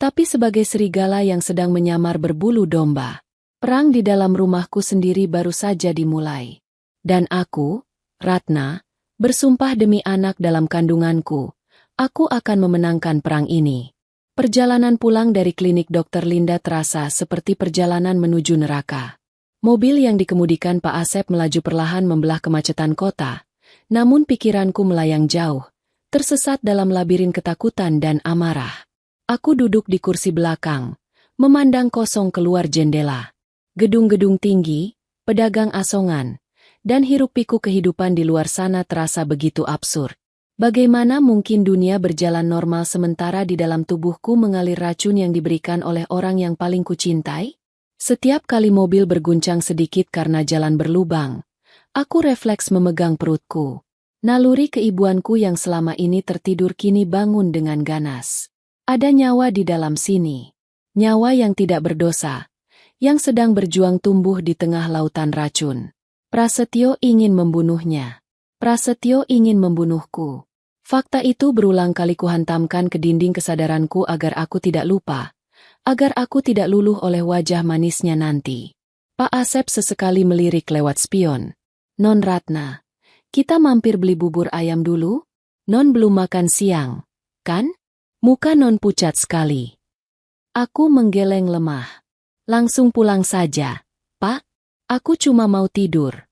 tapi sebagai serigala yang sedang menyamar berbulu domba. Perang di dalam rumahku sendiri baru saja dimulai. Dan aku, Ratna, bersumpah demi anak dalam kandunganku, aku akan memenangkan perang ini. Perjalanan pulang dari klinik Dokter Linda terasa seperti perjalanan menuju neraka. Mobil yang dikemudikan Pak Asep melaju perlahan membelah kemacetan kota, namun pikiranku melayang jauh, tersesat dalam labirin ketakutan dan amarah. Aku duduk di kursi belakang, memandang kosong keluar jendela. Gedung-gedung tinggi, pedagang asongan, dan hiruk-pikuk kehidupan di luar sana terasa begitu absurd. Bagaimana mungkin dunia berjalan normal sementara di dalam tubuhku mengalir racun yang diberikan oleh orang yang paling kucintai? Setiap kali mobil berguncang sedikit karena jalan berlubang, aku refleks memegang perutku. Naluri keibuanku yang selama ini tertidur kini bangun dengan ganas. Ada nyawa di dalam sini. Nyawa yang tidak berdosa, yang sedang berjuang tumbuh di tengah lautan racun. Prasetyo ingin membunuhnya. Prasetyo ingin membunuhku. Fakta itu berulang kali kuhantamkan ke dinding kesadaranku agar aku tidak lupa, agar aku tidak luluh oleh wajah manisnya nanti. Pak Asep sesekali melirik lewat spion. Non Ratna, kita mampir beli bubur ayam dulu? Non belum makan siang, kan? Muka non pucat sekali. Aku menggeleng lemah. Langsung pulang saja, Pak. Aku cuma mau tidur.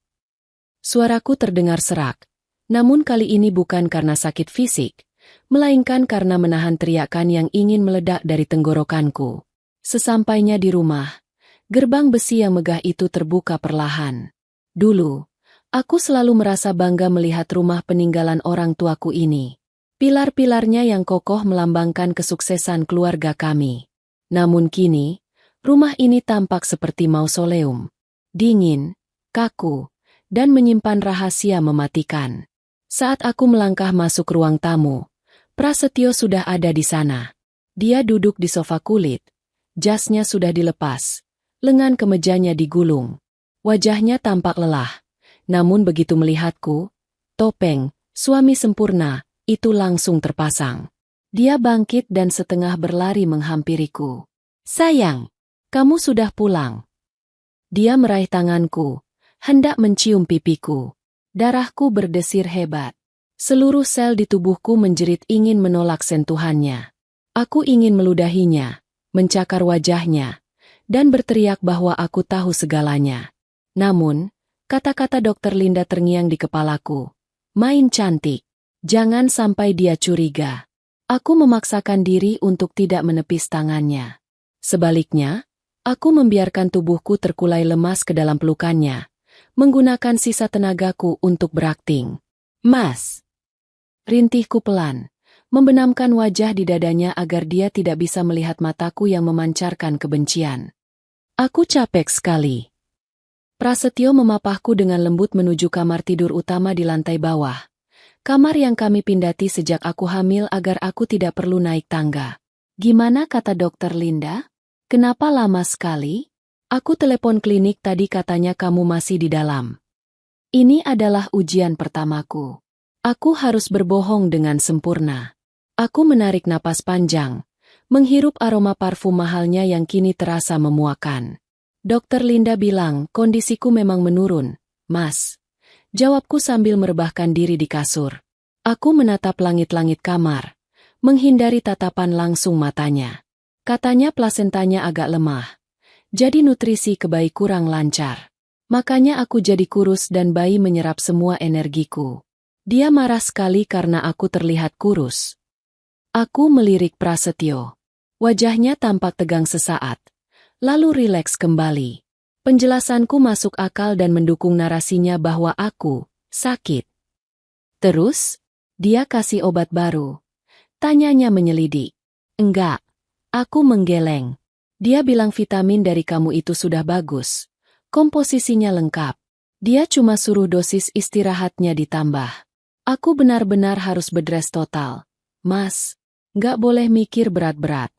Suaraku terdengar serak, namun kali ini bukan karena sakit fisik, melainkan karena menahan teriakan yang ingin meledak dari tenggorokanku. Sesampainya di rumah, gerbang besi yang megah itu terbuka perlahan. Dulu, aku selalu merasa bangga melihat rumah peninggalan orang tuaku ini. Pilar-pilarnya yang kokoh melambangkan kesuksesan keluarga kami. Namun kini, rumah ini tampak seperti mausoleum. Dingin, kaku, dan menyimpan rahasia mematikan. Saat aku melangkah masuk ruang tamu, Prasetyo sudah ada di sana. Dia duduk di sofa kulit. Jasnya sudah dilepas. Lengan kemejanya digulung. Wajahnya tampak lelah. Namun begitu melihatku, topeng, suami sempurna, itu langsung terpasang. Dia bangkit dan setengah berlari menghampiriku. Sayang, kamu sudah pulang. Dia meraih tanganku, hendak mencium pipiku. Darahku berdesir hebat. Seluruh sel di tubuhku menjerit ingin menolak sentuhannya. Aku ingin meludahinya, mencakar wajahnya, dan berteriak bahwa aku tahu segalanya. Namun, kata-kata Dokter Linda terngiang di kepalaku. Main cantik. Jangan sampai dia curiga. Aku memaksakan diri untuk tidak menepis tangannya. Sebaliknya, aku membiarkan tubuhku terkulai lemas ke dalam pelukannya, menggunakan sisa tenagaku untuk berakting. Mas! Rintihku pelan, membenamkan wajah di dadanya agar dia tidak bisa melihat mataku yang memancarkan kebencian. Aku capek sekali. Prasetyo memapahku dengan lembut menuju kamar tidur utama di lantai bawah. Kamar yang kami pindati sejak aku hamil agar aku tidak perlu naik tangga. Gimana kata Dokter Linda? Kenapa lama sekali? Aku telepon klinik tadi katanya kamu masih di dalam. Ini adalah ujian pertamaku. Aku harus berbohong dengan sempurna. Aku menarik napas panjang, menghirup aroma parfum mahalnya yang kini terasa memuakan. Dokter Linda bilang kondisiku memang menurun, Mas. Jawabku sambil merebahkan diri di kasur. Aku menatap langit-langit kamar, menghindari tatapan langsung matanya. Katanya plasentanya agak lemah, jadi nutrisi ke bayi kurang lancar. Makanya aku jadi kurus dan bayi menyerap semua energiku. Dia marah sekali karena aku terlihat kurus. Aku melirik Prasetyo. Wajahnya tampak tegang sesaat, lalu rileks kembali. Penjelasanku masuk akal dan mendukung narasinya bahwa aku sakit. Terus, dia kasih obat baru. Tanyanya menyelidik. Enggak, aku menggeleng. Dia bilang vitamin dari kamu itu sudah bagus. Komposisinya lengkap. Dia cuma suruh dosis istirahatnya ditambah. Aku benar-benar harus bedres total. Mas, nggak boleh mikir berat-berat.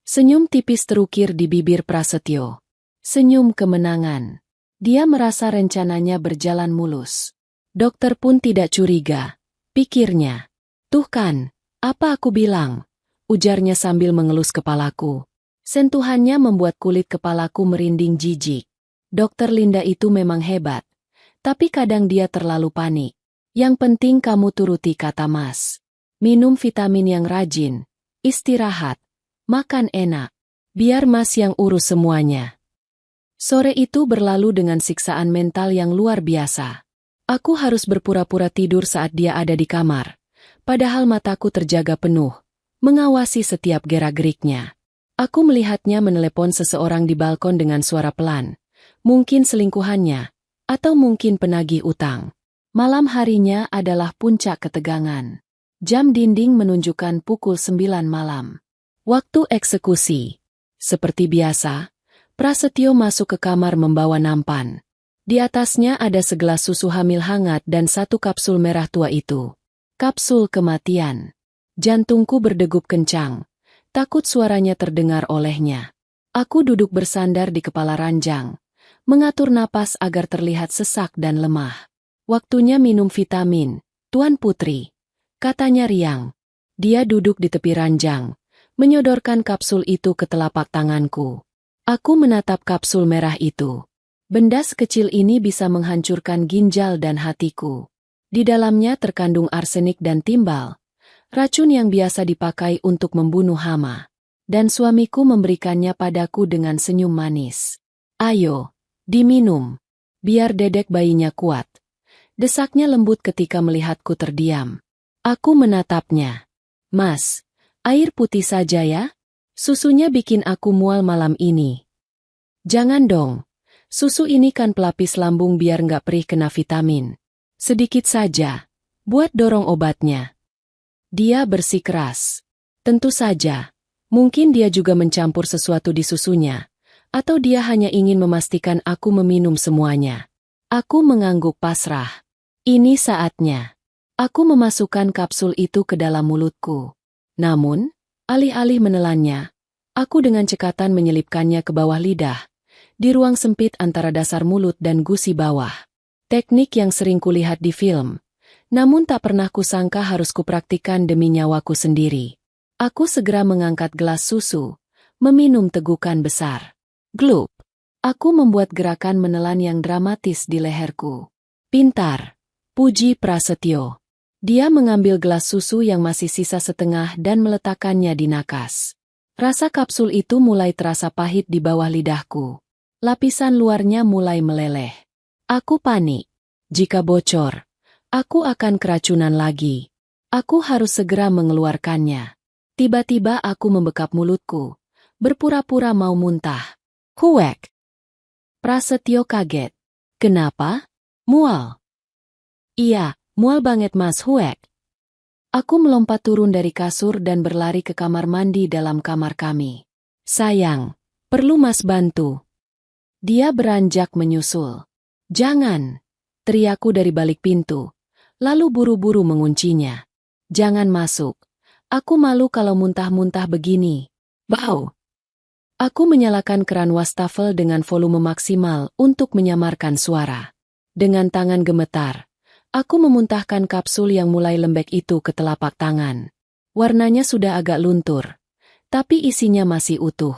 Senyum tipis terukir di bibir Prasetyo. Senyum kemenangan. Dia merasa rencananya berjalan mulus. Dokter pun tidak curiga. Pikirnya. Tuh kan, apa aku bilang? Ujarnya sambil mengelus kepalaku. Sentuhannya membuat kulit kepalaku merinding jijik. Dokter Linda itu memang hebat. Tapi kadang dia terlalu panik. Yang penting kamu turuti kata Mas. Minum vitamin yang rajin. Istirahat. Makan enak. Biar Mas yang urus semuanya. Sore itu berlalu dengan siksaan mental yang luar biasa. Aku harus berpura-pura tidur saat dia ada di kamar. Padahal mataku terjaga penuh, mengawasi setiap gerak-geriknya. Aku melihatnya menelepon seseorang di balkon dengan suara pelan. Mungkin selingkuhannya, atau mungkin penagih utang. Malam harinya adalah puncak ketegangan. Jam dinding menunjukkan pukul 9 malam. Waktu eksekusi. Seperti biasa, Prasetyo masuk ke kamar membawa nampan. Di atasnya ada segelas susu hamil hangat dan satu kapsul merah tua itu. Kapsul kematian. Jantungku berdegup kencang. Takut suaranya terdengar olehnya. Aku duduk bersandar di kepala ranjang. Mengatur napas agar terlihat sesak dan lemah. Waktunya minum vitamin, Tuan Putri. Katanya riang. Dia duduk di tepi ranjang. Menyodorkan kapsul itu ke telapak tanganku. Aku menatap kapsul merah itu. Benda sekecil ini bisa menghancurkan ginjal dan hatiku. Di dalamnya terkandung arsenik dan timbal, racun yang biasa dipakai untuk membunuh hama. Dan suamiku memberikannya padaku dengan senyum manis. Ayo, diminum. Biar dedek bayinya kuat. Desaknya lembut ketika melihatku terdiam. Aku menatapnya. Mas, air putih saja ya? Susunya bikin aku mual malam ini. Jangan dong. Susu ini kan pelapis lambung biar nggak perih kena vitamin. Sedikit saja. Buat dorong obatnya. Dia bersikeras. Tentu saja. Mungkin dia juga mencampur sesuatu di susunya. Atau dia hanya ingin memastikan aku meminum semuanya. Aku mengangguk pasrah. Ini saatnya. Aku memasukkan kapsul itu ke dalam mulutku. Namun, alih-alih menelannya, aku dengan cekatan menyelipkannya ke bawah lidah. Di ruang sempit antara dasar mulut dan gusi bawah. Teknik yang sering kulihat di film. Namun tak pernah kusangka harus kupraktikan demi nyawaku sendiri. Aku segera mengangkat gelas susu, meminum tegukan besar. Glup. Aku membuat gerakan menelan yang dramatis di leherku. Pintar. Puji Prasetyo. Dia mengambil gelas susu yang masih sisa setengah dan meletakkannya di nakas. Rasa kapsul itu mulai terasa pahit di bawah lidahku. Lapisan luarnya mulai meleleh. Aku panik. Jika bocor, aku akan keracunan lagi. Aku harus segera mengeluarkannya. Tiba-tiba aku membekap mulutku, berpura-pura mau muntah. Huek! Prasetyo kaget. Kenapa? Mual. Iya, mual banget Mas Huek. Aku melompat turun dari kasur dan berlari ke kamar mandi dalam kamar kami. Sayang, perlu Mas bantu. Dia beranjak menyusul. Jangan, teriakku dari balik pintu, lalu buru-buru menguncinya. Jangan masuk. Aku malu kalau muntah-muntah begini. Bau. Aku menyalakan keran wastafel dengan volume maksimal untuk menyamarkan suara. Dengan tangan gemetar, aku memuntahkan kapsul yang mulai lembek itu ke telapak tangan. Warnanya sudah agak luntur, tapi isinya masih utuh.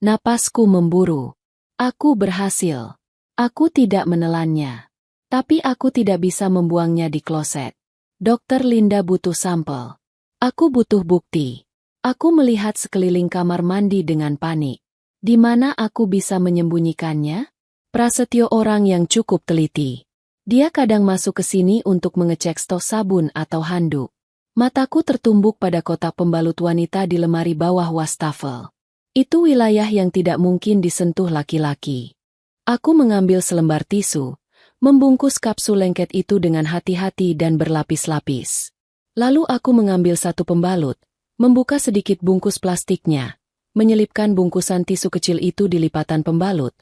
Napasku memburu. Aku berhasil. Aku tidak menelannya. Tapi aku tidak bisa membuangnya di kloset. Dokter Linda butuh sampel. Aku butuh bukti. Aku melihat sekeliling kamar mandi dengan panik. Di mana aku bisa menyembunyikannya? Prasetyo orang yang cukup teliti. Dia kadang masuk ke sini untuk mengecek stok sabun atau handuk. Mataku tertumbuk pada kotak pembalut wanita di lemari bawah wastafel. Itu wilayah yang tidak mungkin disentuh laki-laki. Aku mengambil selembar tisu, membungkus kapsul lengket itu dengan hati-hati dan berlapis-lapis. Lalu aku mengambil satu pembalut, membuka sedikit bungkus plastiknya, menyelipkan bungkusan tisu kecil itu di lipatan pembalut,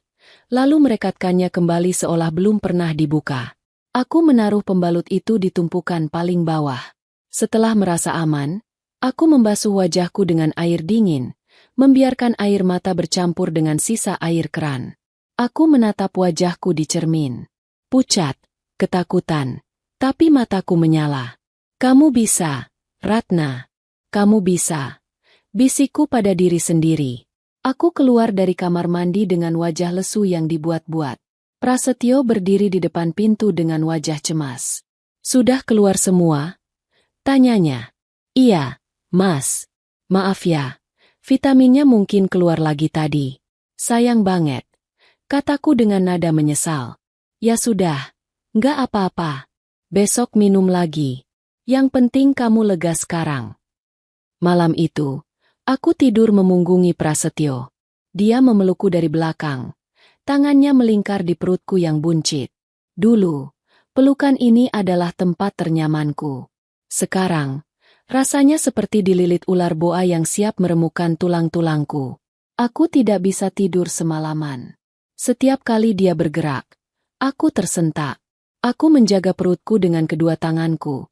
lalu merekatkannya kembali seolah belum pernah dibuka. Aku menaruh pembalut itu di tumpukan paling bawah. Setelah merasa aman, aku membasuh wajahku dengan air dingin, membiarkan air mata bercampur dengan sisa air keran. Aku menatap wajahku di cermin. Pucat, ketakutan, tapi mataku menyala. Kamu bisa, Ratna. Kamu bisa. Bisikku pada diri sendiri. Aku keluar dari kamar mandi dengan wajah lesu yang dibuat-buat. Prasetyo berdiri di depan pintu dengan wajah cemas. Sudah keluar semua? Tanyanya. Iya, Mas. Maaf ya. Vitaminnya mungkin keluar lagi tadi. Sayang banget. Kataku dengan nada menyesal. Ya sudah, nggak apa-apa. Besok minum lagi. Yang penting kamu lega sekarang. Malam itu, Aku tidur memunggungi Prasetyo. Dia memelukku dari belakang. Tangannya melingkar di perutku yang buncit. Dulu, pelukan ini adalah tempat ternyamanku. Sekarang, rasanya seperti dililit ular boa yang siap meremukkan tulang-tulangku. Aku tidak bisa tidur semalaman. Setiap kali dia bergerak, aku tersentak. Aku menjaga perutku dengan kedua tanganku,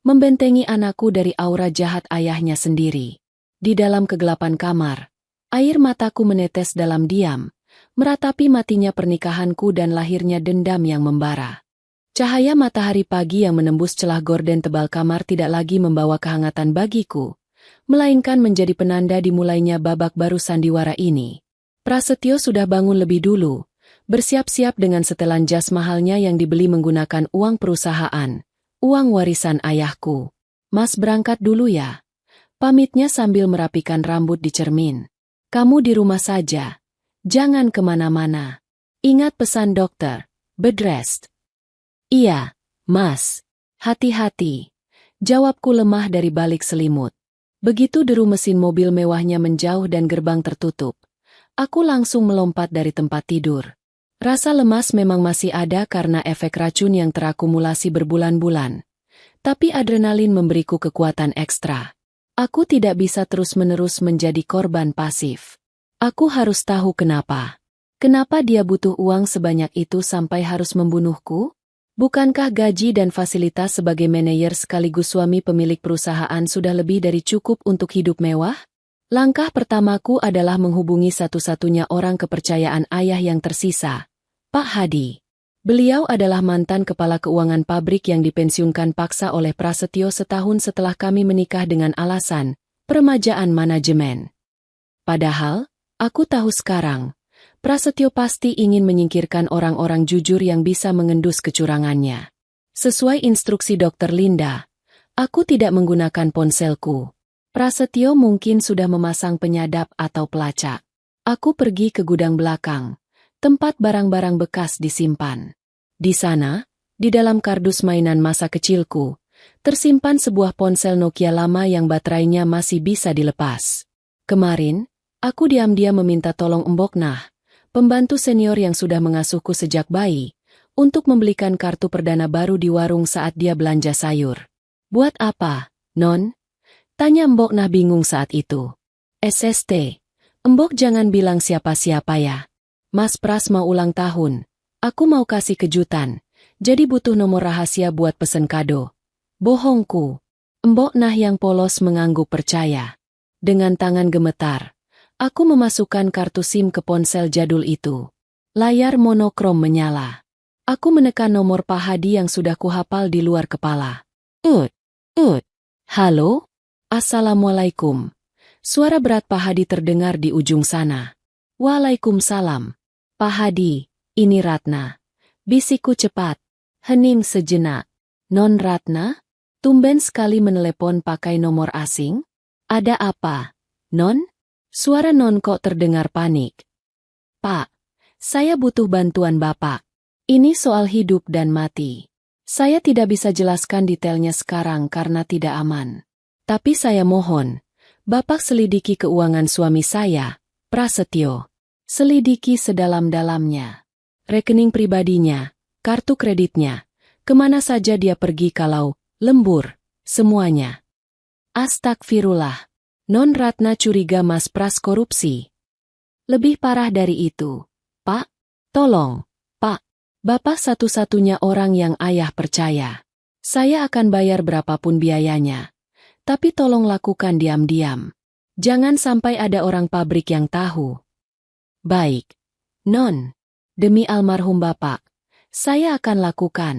membentengi anakku dari aura jahat ayahnya sendiri. Di dalam kegelapan kamar, air mataku menetes dalam diam, meratapi matinya pernikahanku dan lahirnya dendam yang membara. Cahaya matahari pagi yang menembus celah gorden tebal kamar tidak lagi membawa kehangatan bagiku, melainkan menjadi penanda dimulainya babak baru sandiwara ini. Prasetyo sudah bangun lebih dulu, bersiap-siap dengan setelan jas mahalnya yang dibeli menggunakan uang perusahaan, uang warisan ayahku. Mas berangkat dulu ya, pamitnya sambil merapikan rambut di cermin. Kamu di rumah saja, jangan kemana-mana. Ingat pesan dokter, bed rest. Iya, Mas. Hati-hati, jawabku lemah dari balik selimut. Begitu deru mesin mobil mewahnya menjauh dan gerbang tertutup, aku langsung melompat dari tempat tidur. Rasa lemas memang masih ada karena efek racun yang terakumulasi berbulan-bulan. Tapi adrenalin memberiku kekuatan ekstra. Aku tidak bisa terus-menerus menjadi korban pasif. Aku harus tahu kenapa. Kenapa dia butuh uang sebanyak itu sampai harus membunuhku? Bukankah gaji dan fasilitas sebagai manajer sekaligus suami pemilik perusahaan sudah lebih dari cukup untuk hidup mewah? Langkah pertamaku adalah menghubungi satu-satunya orang kepercayaan ayah yang tersisa, Pak Hadi. Beliau adalah mantan kepala keuangan pabrik yang dipensiunkan paksa oleh Prasetyo setahun setelah kami menikah dengan alasan peremajaan manajemen. Padahal, aku tahu sekarang, Prasetyo pasti ingin menyingkirkan orang-orang jujur yang bisa mengendus kecurangannya. Sesuai instruksi Dr. Linda, aku tidak menggunakan ponselku. Prasetyo mungkin sudah memasang penyadap atau pelacak. Aku pergi ke gudang belakang, tempat barang-barang bekas disimpan. Di sana, di dalam kardus mainan masa kecilku, tersimpan sebuah ponsel Nokia lama yang baterainya masih bisa dilepas. Kemarin, aku diam-diam meminta tolong Mbok Nah, pembantu senior yang sudah mengasuhku sejak bayi, untuk membelikan kartu perdana baru di warung saat dia belanja sayur. Buat apa, Non? Tanya Mbok Nah bingung saat itu. SST, Mbok jangan bilang siapa-siapa ya. Mas Pras mau ulang tahun. Aku mau kasih kejutan, jadi butuh nomor rahasia buat pesen kado. Bohongku. Mbok Nah yang polos mengangguk percaya. Dengan tangan gemetar, aku memasukkan kartu SIM ke ponsel jadul itu. Layar monokrom menyala. Aku menekan nomor Pak Hadi yang sudah kuhafal di luar kepala. Halo? Assalamualaikum. Suara berat Pak Hadi terdengar di ujung sana. Waalaikumsalam. Pak Hadi, ini Ratna. Bisikku cepat. Hening sejenak. Non Ratna? Tumben sekali menelepon pakai nomor asing? Ada apa, Non? Suara Non kok terdengar panik. Pak, saya butuh bantuan Bapak. Ini soal hidup dan mati. Saya tidak bisa jelaskan detailnya sekarang karena tidak aman. Tapi saya mohon, Bapak selidiki keuangan suami saya, Prasetyo. Selidiki sedalam-dalamnya. Rekening pribadinya, kartu kreditnya, kemana saja dia pergi kalau lembur, semuanya. Astagfirullah. Non Ratna curiga Mas Pras korupsi. Lebih parah dari itu. Pak, tolong, Pak. Bapak satu-satunya orang yang ayah percaya. Saya akan bayar berapapun biayanya. Tapi tolong lakukan diam-diam. Jangan sampai ada orang pabrik yang tahu. Baik. Non. Demi almarhum Bapak, saya akan lakukan.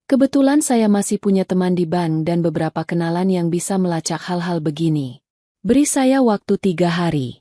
Kebetulan saya masih punya teman di bank dan beberapa kenalan yang bisa melacak hal-hal begini. Beri saya waktu 3 hari.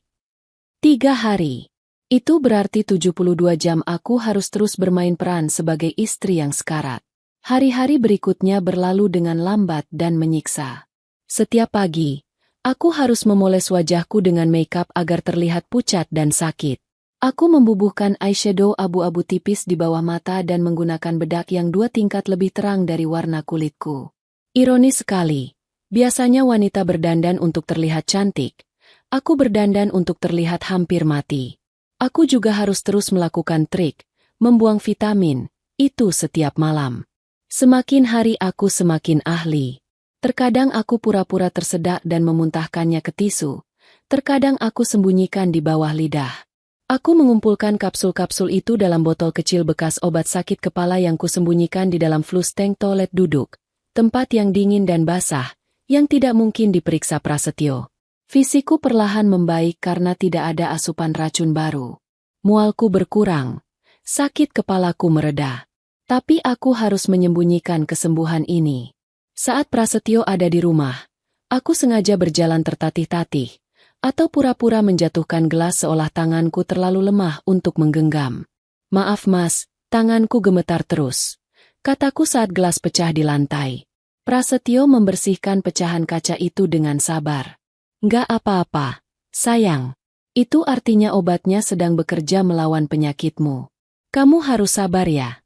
3 hari. Itu berarti 72 jam aku harus terus bermain peran sebagai istri yang sekarat. Hari-hari berikutnya berlalu dengan lambat dan menyiksa. Setiap pagi, aku harus memoles wajahku dengan makeup agar terlihat pucat dan sakit. Aku membubuhkan eyeshadow abu-abu tipis di bawah mata dan menggunakan bedak yang 2 tingkat lebih terang dari warna kulitku. Ironis sekali, biasanya wanita berdandan untuk terlihat cantik. Aku berdandan untuk terlihat hampir mati. Aku juga harus terus melakukan trik, membuang vitamin, itu setiap malam. Semakin hari aku semakin ahli. Terkadang aku pura-pura tersedak dan memuntahkannya ke tisu. Terkadang aku sembunyikan di bawah lidah. Aku mengumpulkan kapsul-kapsul itu dalam botol kecil bekas obat sakit kepala yang kusembunyikan di dalam flush tank toilet duduk, tempat yang dingin dan basah, yang tidak mungkin diperiksa Prasetyo. Fisikku perlahan membaik karena tidak ada asupan racun baru. Mualku berkurang, sakit kepalaku mereda. Tapi aku harus menyembunyikan kesembuhan ini. Saat Prasetyo ada di rumah, aku sengaja berjalan tertatih-tatih, atau pura-pura menjatuhkan gelas seolah tanganku terlalu lemah untuk menggenggam. Maaf mas, tanganku gemetar terus. Kataku saat gelas pecah di lantai. Prasetyo membersihkan pecahan kaca itu dengan sabar. Nggak apa-apa, sayang. Itu artinya obatnya sedang bekerja melawan penyakitmu. Kamu harus sabar ya.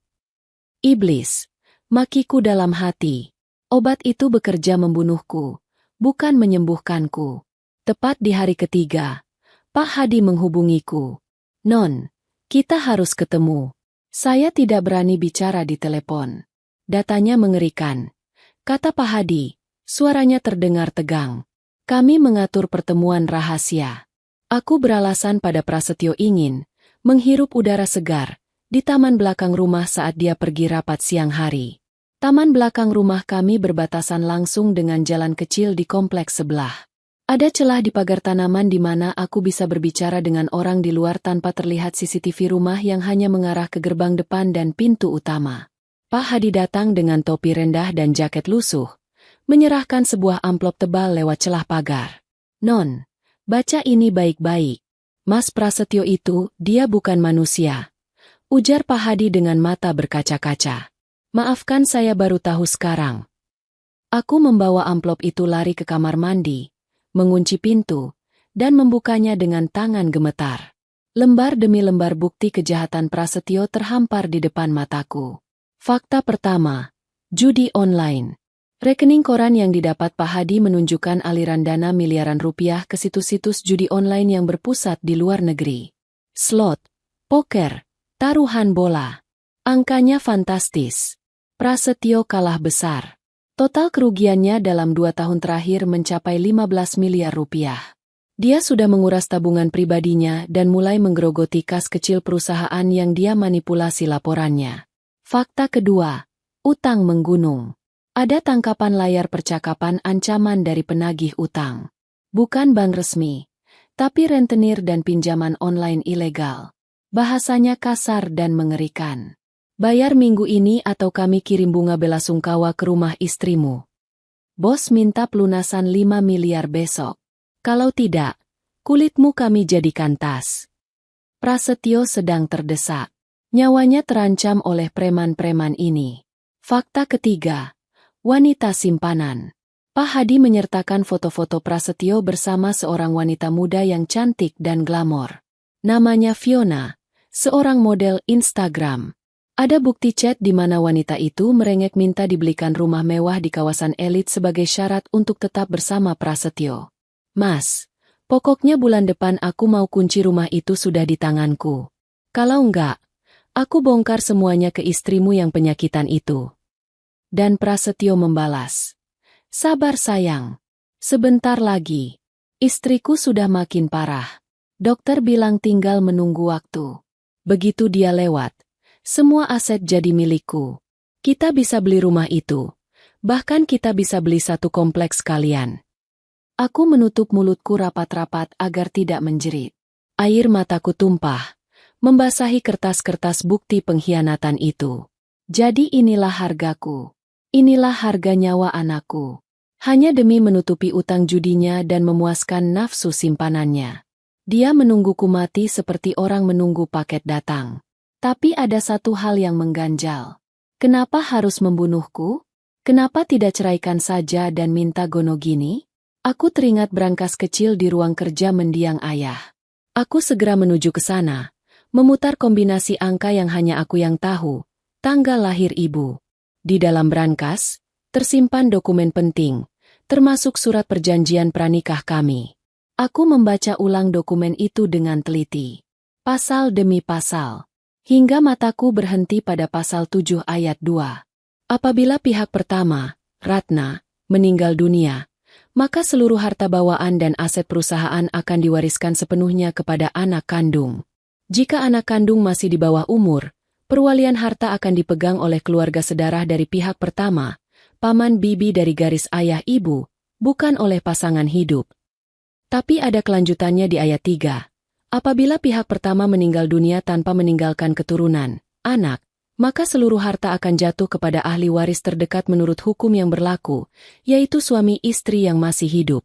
Iblis, makiku dalam hati. Obat itu bekerja membunuhku, bukan menyembuhkanku. Tepat di hari ketiga, Pak Hadi menghubungiku. Non, kita harus ketemu. Saya tidak berani bicara di telepon. Datanya mengerikan. Kata Pak Hadi, suaranya terdengar tegang. Kami mengatur pertemuan rahasia. Aku beralasan pada Prasetyo ingin menghirup udara segar di taman belakang rumah saat dia pergi rapat siang hari. Taman belakang rumah kami berbatasan langsung dengan jalan kecil di kompleks sebelah. Ada celah di pagar tanaman di mana aku bisa berbicara dengan orang di luar tanpa terlihat CCTV rumah yang hanya mengarah ke gerbang depan dan pintu utama. Pak Hadi datang dengan topi rendah dan jaket lusuh, menyerahkan sebuah amplop tebal lewat celah pagar. Non, baca ini baik-baik. Mas Prasetyo itu, dia bukan manusia. Ujar Pak Hadi dengan mata berkaca-kaca. Maafkan saya baru tahu sekarang. Aku membawa amplop itu lari ke kamar mandi, mengunci pintu, dan membukanya dengan tangan gemetar. Lembar demi lembar bukti kejahatan Prasetyo terhampar di depan mataku. Fakta pertama, judi online. Rekening koran yang didapat Pak Hadi menunjukkan aliran dana miliaran rupiah ke situs-situs judi online yang berpusat di luar negeri. Slot, poker, taruhan bola. Angkanya fantastis. Prasetyo kalah besar. Total kerugiannya dalam 2 tahun terakhir mencapai 15 miliar rupiah. Dia sudah menguras tabungan pribadinya dan mulai menggerogoti kas kecil perusahaan yang dia manipulasi laporannya. Fakta kedua, utang menggunung. Ada tangkapan layar percakapan ancaman dari penagih utang. Bukan bank resmi, tapi rentenir dan pinjaman online ilegal. Bahasanya kasar dan mengerikan. Bayar minggu ini atau kami kirim bunga bela sungkawa ke rumah istrimu. Bos minta pelunasan 5 miliar besok. Kalau tidak, kulitmu kami jadikan tas. Prasetyo sedang terdesak. Nyawanya terancam oleh preman-preman ini. Fakta ketiga, wanita simpanan. Pak Hadi menyertakan foto-foto Prasetyo bersama seorang wanita muda yang cantik dan glamor. Namanya Fiona, seorang model Instagram. Ada bukti chat di mana wanita itu merengek minta dibelikan rumah mewah di kawasan elit sebagai syarat untuk tetap bersama Prasetyo. Mas, pokoknya bulan depan aku mau kunci rumah itu sudah di tanganku. Kalau enggak, aku bongkar semuanya ke istrimu yang penyakitan itu. Dan Prasetyo membalas. Sabar sayang. Sebentar lagi. Istriku sudah makin parah. Dokter bilang tinggal menunggu waktu. Begitu dia lewat, semua aset jadi milikku. Kita bisa beli rumah itu. Bahkan kita bisa beli satu kompleks sekalian. Aku menutup mulutku rapat-rapat agar tidak menjerit. Air mataku tumpah, membasahi kertas-kertas bukti pengkhianatan itu. Jadi inilah hargaku. Inilah harga nyawa anakku. Hanya demi menutupi utang judinya dan memuaskan nafsu simpanannya. Dia menungguku mati seperti orang menunggu paket datang. Tapi ada satu hal yang mengganjal. Kenapa harus membunuhku? Kenapa tidak ceraikan saja dan minta gonogini? Aku teringat brankas kecil di ruang kerja mendiang ayah. Aku segera menuju ke sana, memutar kombinasi angka yang hanya aku yang tahu, tanggal lahir ibu. Di dalam brankas, tersimpan dokumen penting, termasuk surat perjanjian pranikah kami. Aku membaca ulang dokumen itu dengan teliti. Pasal demi pasal. Hingga mataku berhenti pada pasal 7 ayat 2. Apabila pihak pertama, Ratna, meninggal dunia, maka seluruh harta bawaan dan aset perusahaan akan diwariskan sepenuhnya kepada anak kandung. Jika anak kandung masih di bawah umur, perwalian harta akan dipegang oleh keluarga sedarah dari pihak pertama, paman bibi dari garis ayah ibu, bukan oleh pasangan hidup. Tapi ada kelanjutannya di ayat 3. Apabila pihak pertama meninggal dunia tanpa meninggalkan keturunan, anak, maka seluruh harta akan jatuh kepada ahli waris terdekat menurut hukum yang berlaku, yaitu suami istri yang masih hidup.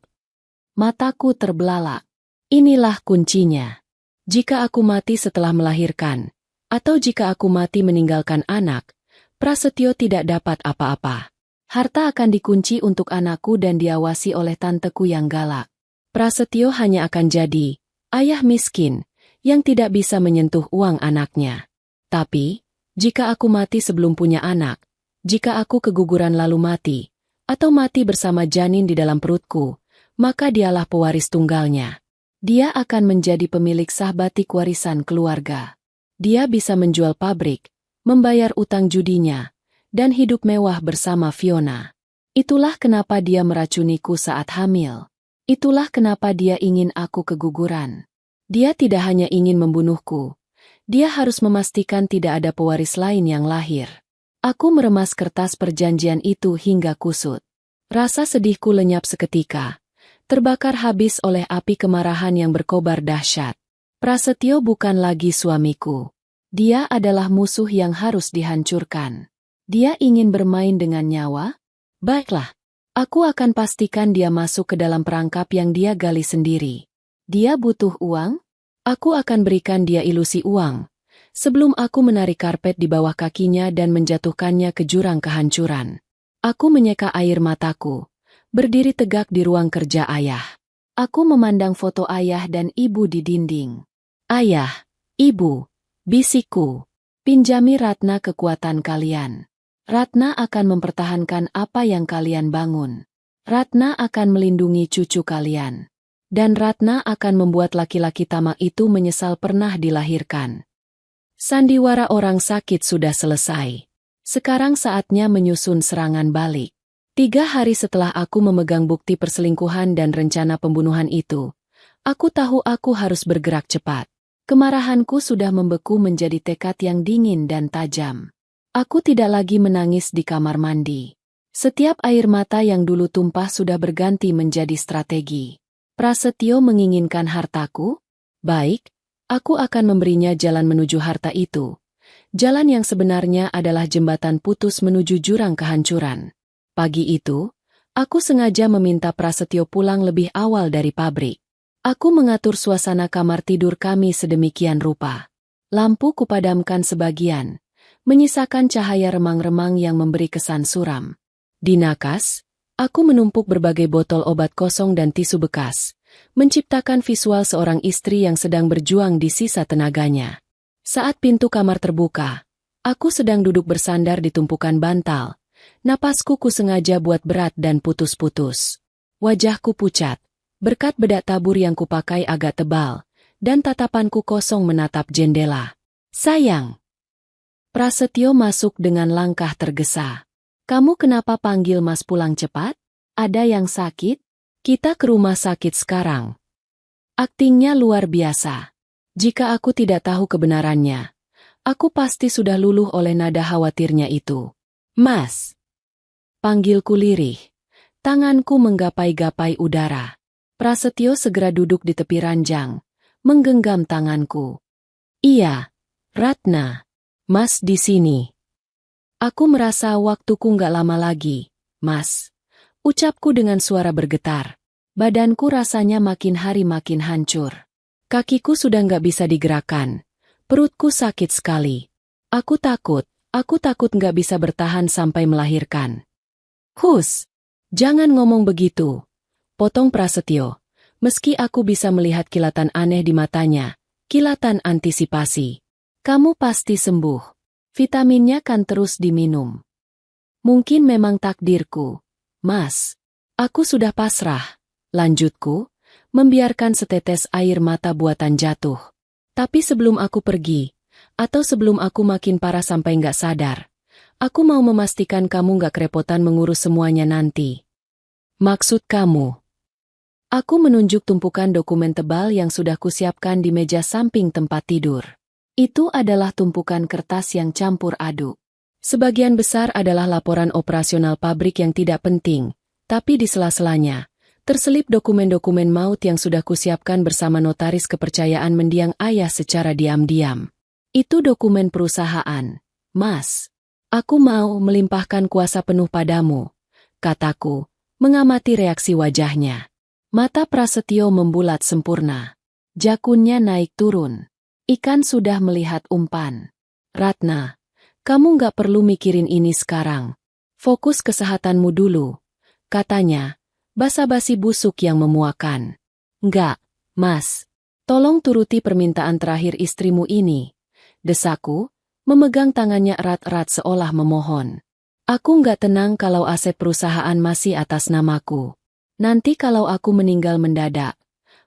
Mataku terbelalak. Inilah kuncinya. Jika aku mati setelah melahirkan, atau jika aku mati meninggalkan anak, Prasetyo tidak dapat apa-apa. Harta akan dikunci untuk anakku dan diawasi oleh tanteku yang galak. Prasetyo hanya akan jadi ayah miskin yang tidak bisa menyentuh uang anaknya. Tapi, jika aku mati sebelum punya anak, jika aku keguguran lalu mati, atau mati bersama janin di dalam perutku, maka dialah pewaris tunggalnya. Dia akan menjadi pemilik sah batik warisan keluarga. Dia bisa menjual pabrik, membayar utang judinya, dan hidup mewah bersama Fiona. Itulah kenapa dia meracuniku saat hamil. Itulah kenapa dia ingin aku keguguran. Dia tidak hanya ingin membunuhku. Dia harus memastikan tidak ada pewaris lain yang lahir. Aku meremas kertas perjanjian itu hingga kusut. Rasa sedihku lenyap seketika. Terbakar habis oleh api kemarahan yang berkobar dahsyat. Prasetyo bukan lagi suamiku. Dia adalah musuh yang harus dihancurkan. Dia ingin bermain dengan nyawa? Baiklah. Aku akan pastikan dia masuk ke dalam perangkap yang dia gali sendiri. Dia butuh uang? Aku akan berikan dia ilusi uang, sebelum aku menarik karpet di bawah kakinya dan menjatuhkannya ke jurang kehancuran. Aku menyeka air mataku, berdiri tegak di ruang kerja ayah. Aku memandang foto ayah dan ibu di dinding. Ayah, ibu, bisikku, pinjami Ratna kekuatan kalian. Ratna akan mempertahankan apa yang kalian bangun. Ratna akan melindungi cucu kalian. Dan Ratna akan membuat laki-laki tamak itu menyesal pernah dilahirkan. Sandiwara orang sakit sudah selesai. Sekarang saatnya menyusun serangan balik. 3 hari setelah aku memegang bukti perselingkuhan dan rencana pembunuhan itu, aku tahu aku harus bergerak cepat. Kemarahanku sudah membeku menjadi tekad yang dingin dan tajam. Aku tidak lagi menangis di kamar mandi. Setiap air mata yang dulu tumpah sudah berganti menjadi strategi. Prasetyo menginginkan hartaku? Baik, aku akan memberinya jalan menuju harta itu. Jalan yang sebenarnya adalah jembatan putus menuju jurang kehancuran. Pagi itu, aku sengaja meminta Prasetyo pulang lebih awal dari pabrik. Aku mengatur suasana kamar tidur kami sedemikian rupa. Lampu kupadamkan sebagian, menyisakan cahaya remang-remang yang memberi kesan suram. Di nakas, aku menumpuk berbagai botol obat kosong dan tisu bekas, menciptakan visual seorang istri yang sedang berjuang di sisa tenaganya. Saat pintu kamar terbuka, aku sedang duduk bersandar di tumpukan bantal. Napasku kusengaja buat berat dan putus-putus. Wajahku pucat, berkat bedak tabur yang kupakai agak tebal, dan tatapanku kosong menatap jendela. Sayang! Prasetyo masuk dengan langkah tergesa. Kamu kenapa panggil Mas pulang cepat? Ada yang sakit? Kita ke rumah sakit sekarang. Aktingnya luar biasa. Jika aku tidak tahu kebenarannya, aku pasti sudah luluh oleh nada khawatirnya itu. Mas! Panggilku lirih. Tanganku menggapai-gapai udara. Prasetyo segera duduk di tepi ranjang, menggenggam tanganku. Iya, Ratna. Mas di sini. Aku merasa waktuku nggak lama lagi, Mas. Ucapku dengan suara bergetar. Badanku rasanya makin hari makin hancur. Kakiku sudah nggak bisa digerakkan. Perutku sakit sekali. Aku takut nggak bisa bertahan sampai melahirkan. Hus, jangan ngomong begitu. Potong Prasetyo. Meski aku bisa melihat kilatan aneh di matanya, kilatan antisipasi. Kamu pasti sembuh. Vitaminnya kan terus diminum. Mungkin memang takdirku. Mas, aku sudah pasrah. Lanjutku, membiarkan setetes air mata buatan jatuh. Tapi sebelum aku pergi, atau sebelum aku makin parah sampai nggak sadar, aku mau memastikan kamu nggak kerepotan mengurus semuanya nanti. Maksud kamu? Aku menunjuk tumpukan dokumen tebal yang sudah kusiapkan di meja samping tempat tidur. Itu adalah tumpukan kertas yang campur aduk. Sebagian besar adalah laporan operasional pabrik yang tidak penting, tapi di sela-selanya terselip dokumen-dokumen maut yang sudah kusiapkan bersama notaris kepercayaan mendiang ayah secara diam-diam. Itu dokumen perusahaan, Mas. Aku mau melimpahkan kuasa penuh padamu, kataku, mengamati reaksi wajahnya. Mata Prasetyo membulat sempurna. Jakunnya naik turun. Ikan sudah melihat umpan. Ratna, kamu nggak perlu mikirin ini sekarang. Fokus kesehatanmu dulu, katanya. Basa-basi busuk yang memuakan. Enggak, Mas. Tolong turuti permintaan terakhir istrimu ini. Desaku, memegang tangannya erat-erat seolah memohon. Aku nggak tenang kalau aset perusahaan masih atas namaku. Nanti kalau aku meninggal mendadak,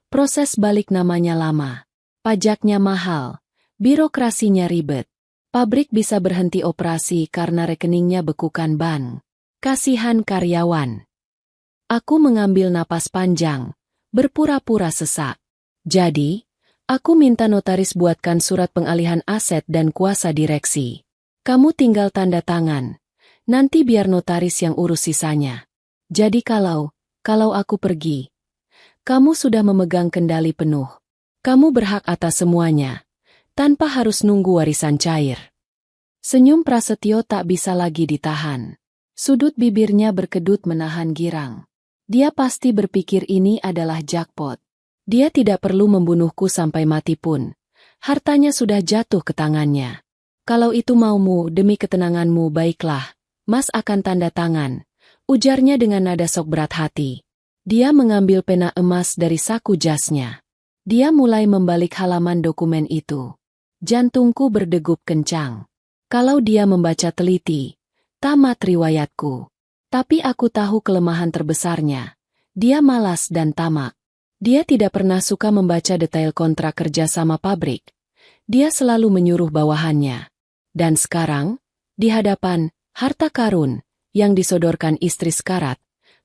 proses balik namanya lama. Pajaknya mahal, birokrasinya ribet. Pabrik bisa berhenti operasi karena rekeningnya bekukan bank. Kasihan karyawan. Aku mengambil napas panjang, berpura-pura sesak. Jadi, aku minta notaris buatkan surat pengalihan aset dan kuasa direksi. Kamu tinggal tanda tangan. Nanti biar notaris yang urus sisanya. Jadi kalau aku pergi, kamu sudah memegang kendali penuh. Kamu berhak atas semuanya, tanpa harus nunggu warisan cair. Senyum Prasetyo tak bisa lagi ditahan. Sudut bibirnya berkedut menahan girang. Dia pasti berpikir ini adalah jackpot. Dia tidak perlu membunuhku sampai mati pun. Hartanya sudah jatuh ke tangannya. Kalau itu maumu demi ketenanganmu baiklah, Mas akan tanda tangan. Ujarnya dengan nada sok berat hati. Dia mengambil pena emas dari saku jasnya. Dia mulai membalik halaman dokumen itu. Jantungku berdegup kencang. Kalau dia membaca teliti, tamat riwayatku. Tapi aku tahu kelemahan terbesarnya. Dia malas dan tamak. Dia tidak pernah suka membaca detail kontrak kerja sama pabrik. Dia selalu menyuruh bawahannya. Dan sekarang, di hadapan harta karun yang disodorkan istri sekarat,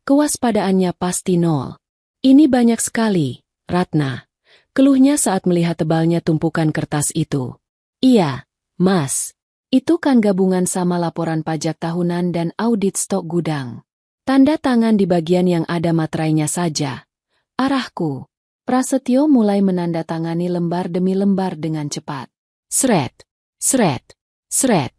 kewaspadaannya pasti nol. Ini banyak sekali, Ratna. Keluhnya saat melihat tebalnya tumpukan kertas itu. Iya, Mas. Itu kan gabungan sama laporan pajak tahunan dan audit stok gudang. Tanda tangan di bagian yang ada materainya saja. Arahku. Prasetyo mulai menandatangani lembar demi lembar dengan cepat. Sret, sret, sret.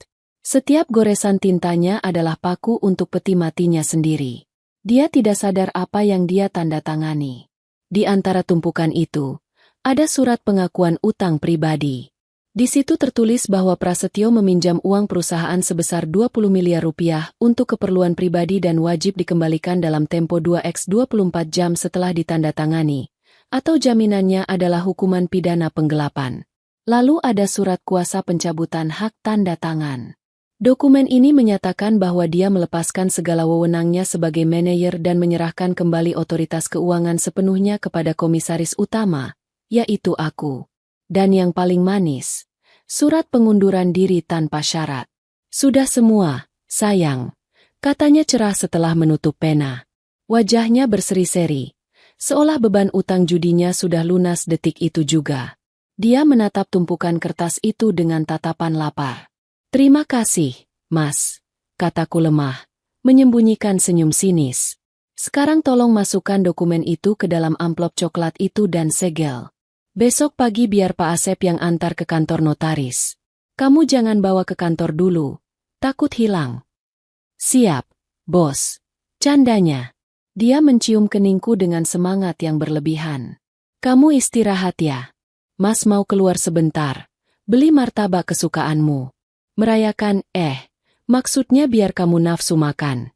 Setiap goresan tintanya adalah paku untuk peti matinya sendiri. Dia tidak sadar apa yang dia tanda tangani. Di antara tumpukan itu, ada surat pengakuan utang pribadi. Di situ tertulis bahwa Prasetyo meminjam uang perusahaan sebesar 20 miliar rupiah untuk keperluan pribadi dan wajib dikembalikan dalam tempo 2x 24 jam setelah ditandatangani, atau jaminannya adalah hukuman pidana penggelapan. Lalu ada surat kuasa pencabutan hak tanda tangan. Dokumen ini menyatakan bahwa dia melepaskan segala wewenangnya sebagai manajer dan menyerahkan kembali otoritas keuangan sepenuhnya kepada komisaris utama, yaitu aku. Dan yang paling manis, surat pengunduran diri tanpa syarat. Sudah semua, sayang, katanya cerah setelah menutup pena. Wajahnya berseri-seri, seolah beban utang judinya sudah lunas detik itu juga. Dia menatap tumpukan kertas itu dengan tatapan lapar. Terima kasih, Mas, kataku lemah, menyembunyikan senyum sinis. Sekarang tolong masukkan dokumen itu ke dalam amplop coklat itu dan segel. Besok pagi biar Pak Asep yang antar ke kantor notaris. Kamu jangan bawa ke kantor dulu, takut hilang. Siap, Bos. Candanya. Dia mencium keningku dengan semangat yang berlebihan. Kamu istirahat ya. Mas mau keluar sebentar. Beli martabak kesukaanmu. Merayakan, maksudnya biar kamu nafsu makan.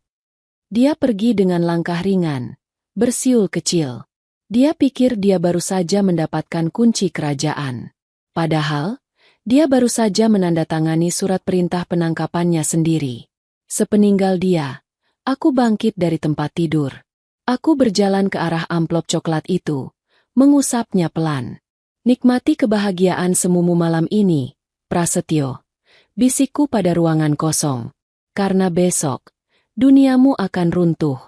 Dia pergi dengan langkah ringan, bersiul kecil. Dia pikir dia baru saja mendapatkan kunci kerajaan. Padahal, dia baru saja menandatangani surat perintah penangkapannya sendiri. Sepeninggal dia, aku bangkit dari tempat tidur. Aku berjalan ke arah amplop coklat itu, mengusapnya pelan. Nikmati kebahagiaan semumu malam ini, Prasetyo. Bisikku pada ruangan kosong. Karena besok, duniamu akan runtuh.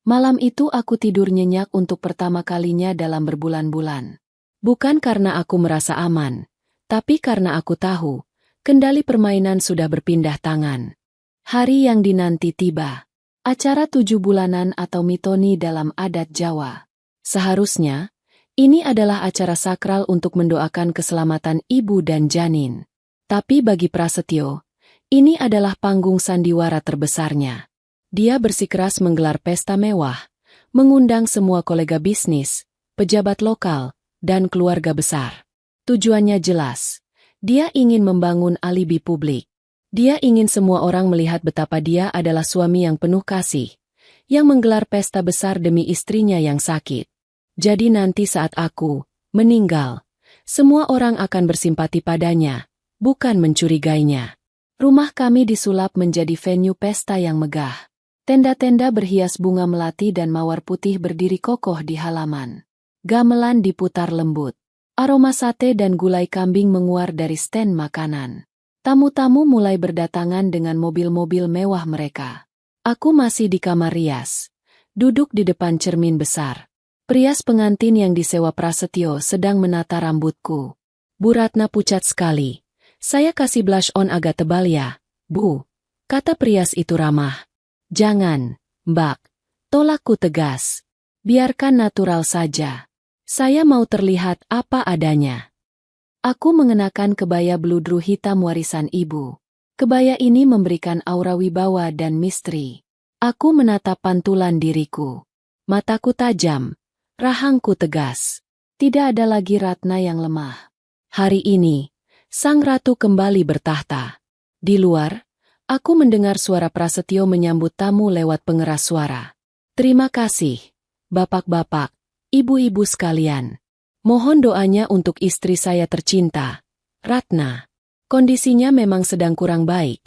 Malam itu aku tidur nyenyak untuk pertama kalinya dalam berbulan-bulan. Bukan karena aku merasa aman, tapi karena aku tahu, kendali permainan sudah berpindah tangan. Hari yang dinanti tiba. Acara 7 bulanan atau mitoni dalam adat Jawa. Seharusnya, ini adalah acara sakral untuk mendoakan keselamatan ibu dan janin. Tapi bagi Prasetyo, ini adalah panggung sandiwara terbesarnya. Dia bersikeras menggelar pesta mewah, mengundang semua kolega bisnis, pejabat lokal, dan keluarga besar. Tujuannya jelas. Dia ingin membangun alibi publik. Dia ingin semua orang melihat betapa dia adalah suami yang penuh kasih, yang menggelar pesta besar demi istrinya yang sakit. Jadi nanti saat aku meninggal, semua orang akan bersimpati padanya, bukan mencurigainya. Rumah kami disulap menjadi venue pesta yang megah. Tenda-tenda berhias bunga melati dan mawar putih berdiri kokoh di halaman. Gamelan diputar lembut. Aroma sate dan gulai kambing menguar dari stand makanan. Tamu-tamu mulai berdatangan dengan mobil-mobil mewah mereka. Aku masih di kamar rias. Duduk di depan cermin besar. Perias pengantin yang disewa Prasetyo sedang menata rambutku. Bu Ratna pucat sekali. Saya kasih blush on agak tebal ya, Bu. Kata perias itu ramah. Jangan, Mbak. Tolakku tegas. Biarkan natural saja. Saya mau terlihat apa adanya. Aku mengenakan kebaya bludru hitam warisan ibu. Kebaya ini memberikan aura wibawa dan misteri. Aku menatap pantulan diriku. Mataku tajam. Rahangku tegas. Tidak ada lagi Ratna yang lemah. Hari ini, sang ratu kembali bertahta. Di luar, aku mendengar suara Prasetyo menyambut tamu lewat pengeras suara. Terima kasih, bapak-bapak, ibu-ibu sekalian. Mohon doanya untuk istri saya tercinta, Ratna. Kondisinya memang sedang kurang baik,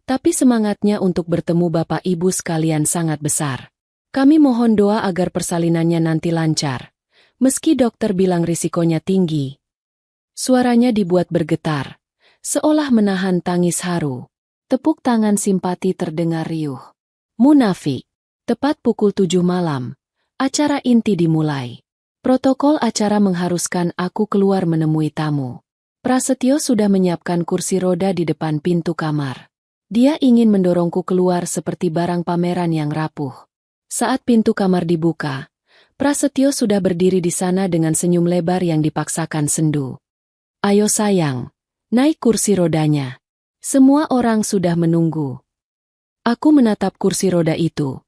tapi semangatnya untuk bertemu bapak ibu sekalian sangat besar. Kami mohon doa agar persalinannya nanti lancar, meski dokter bilang risikonya tinggi. Suaranya dibuat bergetar, seolah menahan tangis haru. Tepuk tangan simpati terdengar riuh. Munafik. Tepat pukul 7 malam, acara inti dimulai. Protokol acara mengharuskan aku keluar menemui tamu. Prasetyo sudah menyiapkan kursi roda di depan pintu kamar. Dia ingin mendorongku keluar seperti barang pameran yang rapuh. Saat pintu kamar dibuka, Prasetyo sudah berdiri di sana dengan senyum lebar yang dipaksakan sendu. Ayo sayang, naik kursi rodanya. Semua orang sudah menunggu. Aku menatap kursi roda itu,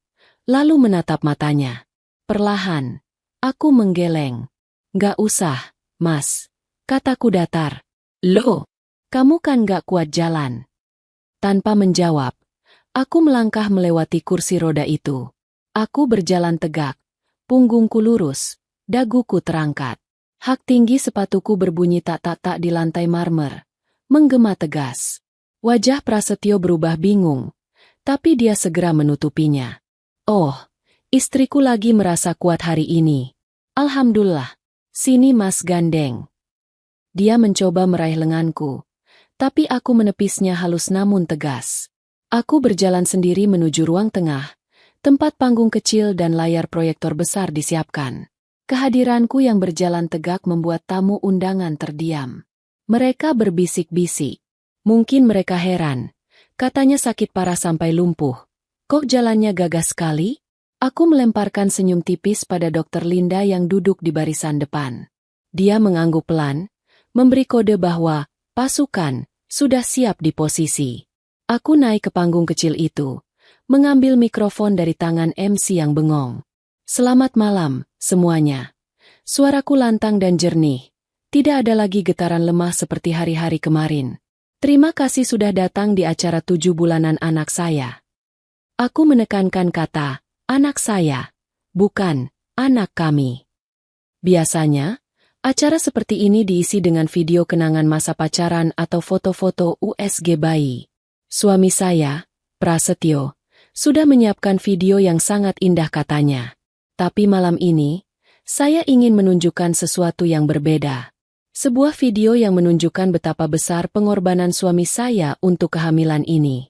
lalu menatap matanya. Perlahan, aku menggeleng. Gak usah, Mas, kataku datar. Loh, kamu kan gak kuat jalan. Tanpa menjawab, aku melangkah melewati kursi roda itu. Aku berjalan tegak, punggungku lurus, daguku terangkat. Hak tinggi sepatuku berbunyi tak-tak-tak di lantai marmer, menggema tegas. Wajah Prasetyo berubah bingung, tapi dia segera menutupinya. Oh, istriku lagi merasa kuat hari ini. Alhamdulillah. Sini Mas Gandeng. Dia mencoba meraih lenganku, tapi aku menepisnya halus namun tegas. Aku berjalan sendiri menuju ruang tengah, tempat panggung kecil dan layar proyektor besar disiapkan. Kehadiranku yang berjalan tegak membuat tamu undangan terdiam. Mereka berbisik-bisik. Mungkin mereka heran. Katanya sakit parah sampai lumpuh. Kok jalannya gagah sekali? Aku melemparkan senyum tipis pada Dokter Linda yang duduk di barisan depan. Dia mengangguk pelan, memberi kode bahwa pasukan sudah siap di posisi. Aku naik ke panggung kecil itu, mengambil mikrofon dari tangan MC yang bengong. Selamat malam, semuanya. Suaraku lantang dan jernih. Tidak ada lagi getaran lemah seperti hari-hari kemarin. Terima kasih sudah datang di acara 7 bulanan anak saya. Aku menekankan kata, anak saya, bukan anak kami. Biasanya, acara seperti ini diisi dengan video kenangan masa pacaran atau foto-foto USG bayi. Suami saya, Prasetyo, sudah menyiapkan video yang sangat indah katanya. Tapi malam ini, Saya ingin menunjukkan sesuatu yang berbeda. Sebuah video yang menunjukkan betapa besar pengorbanan suami saya untuk kehamilan ini.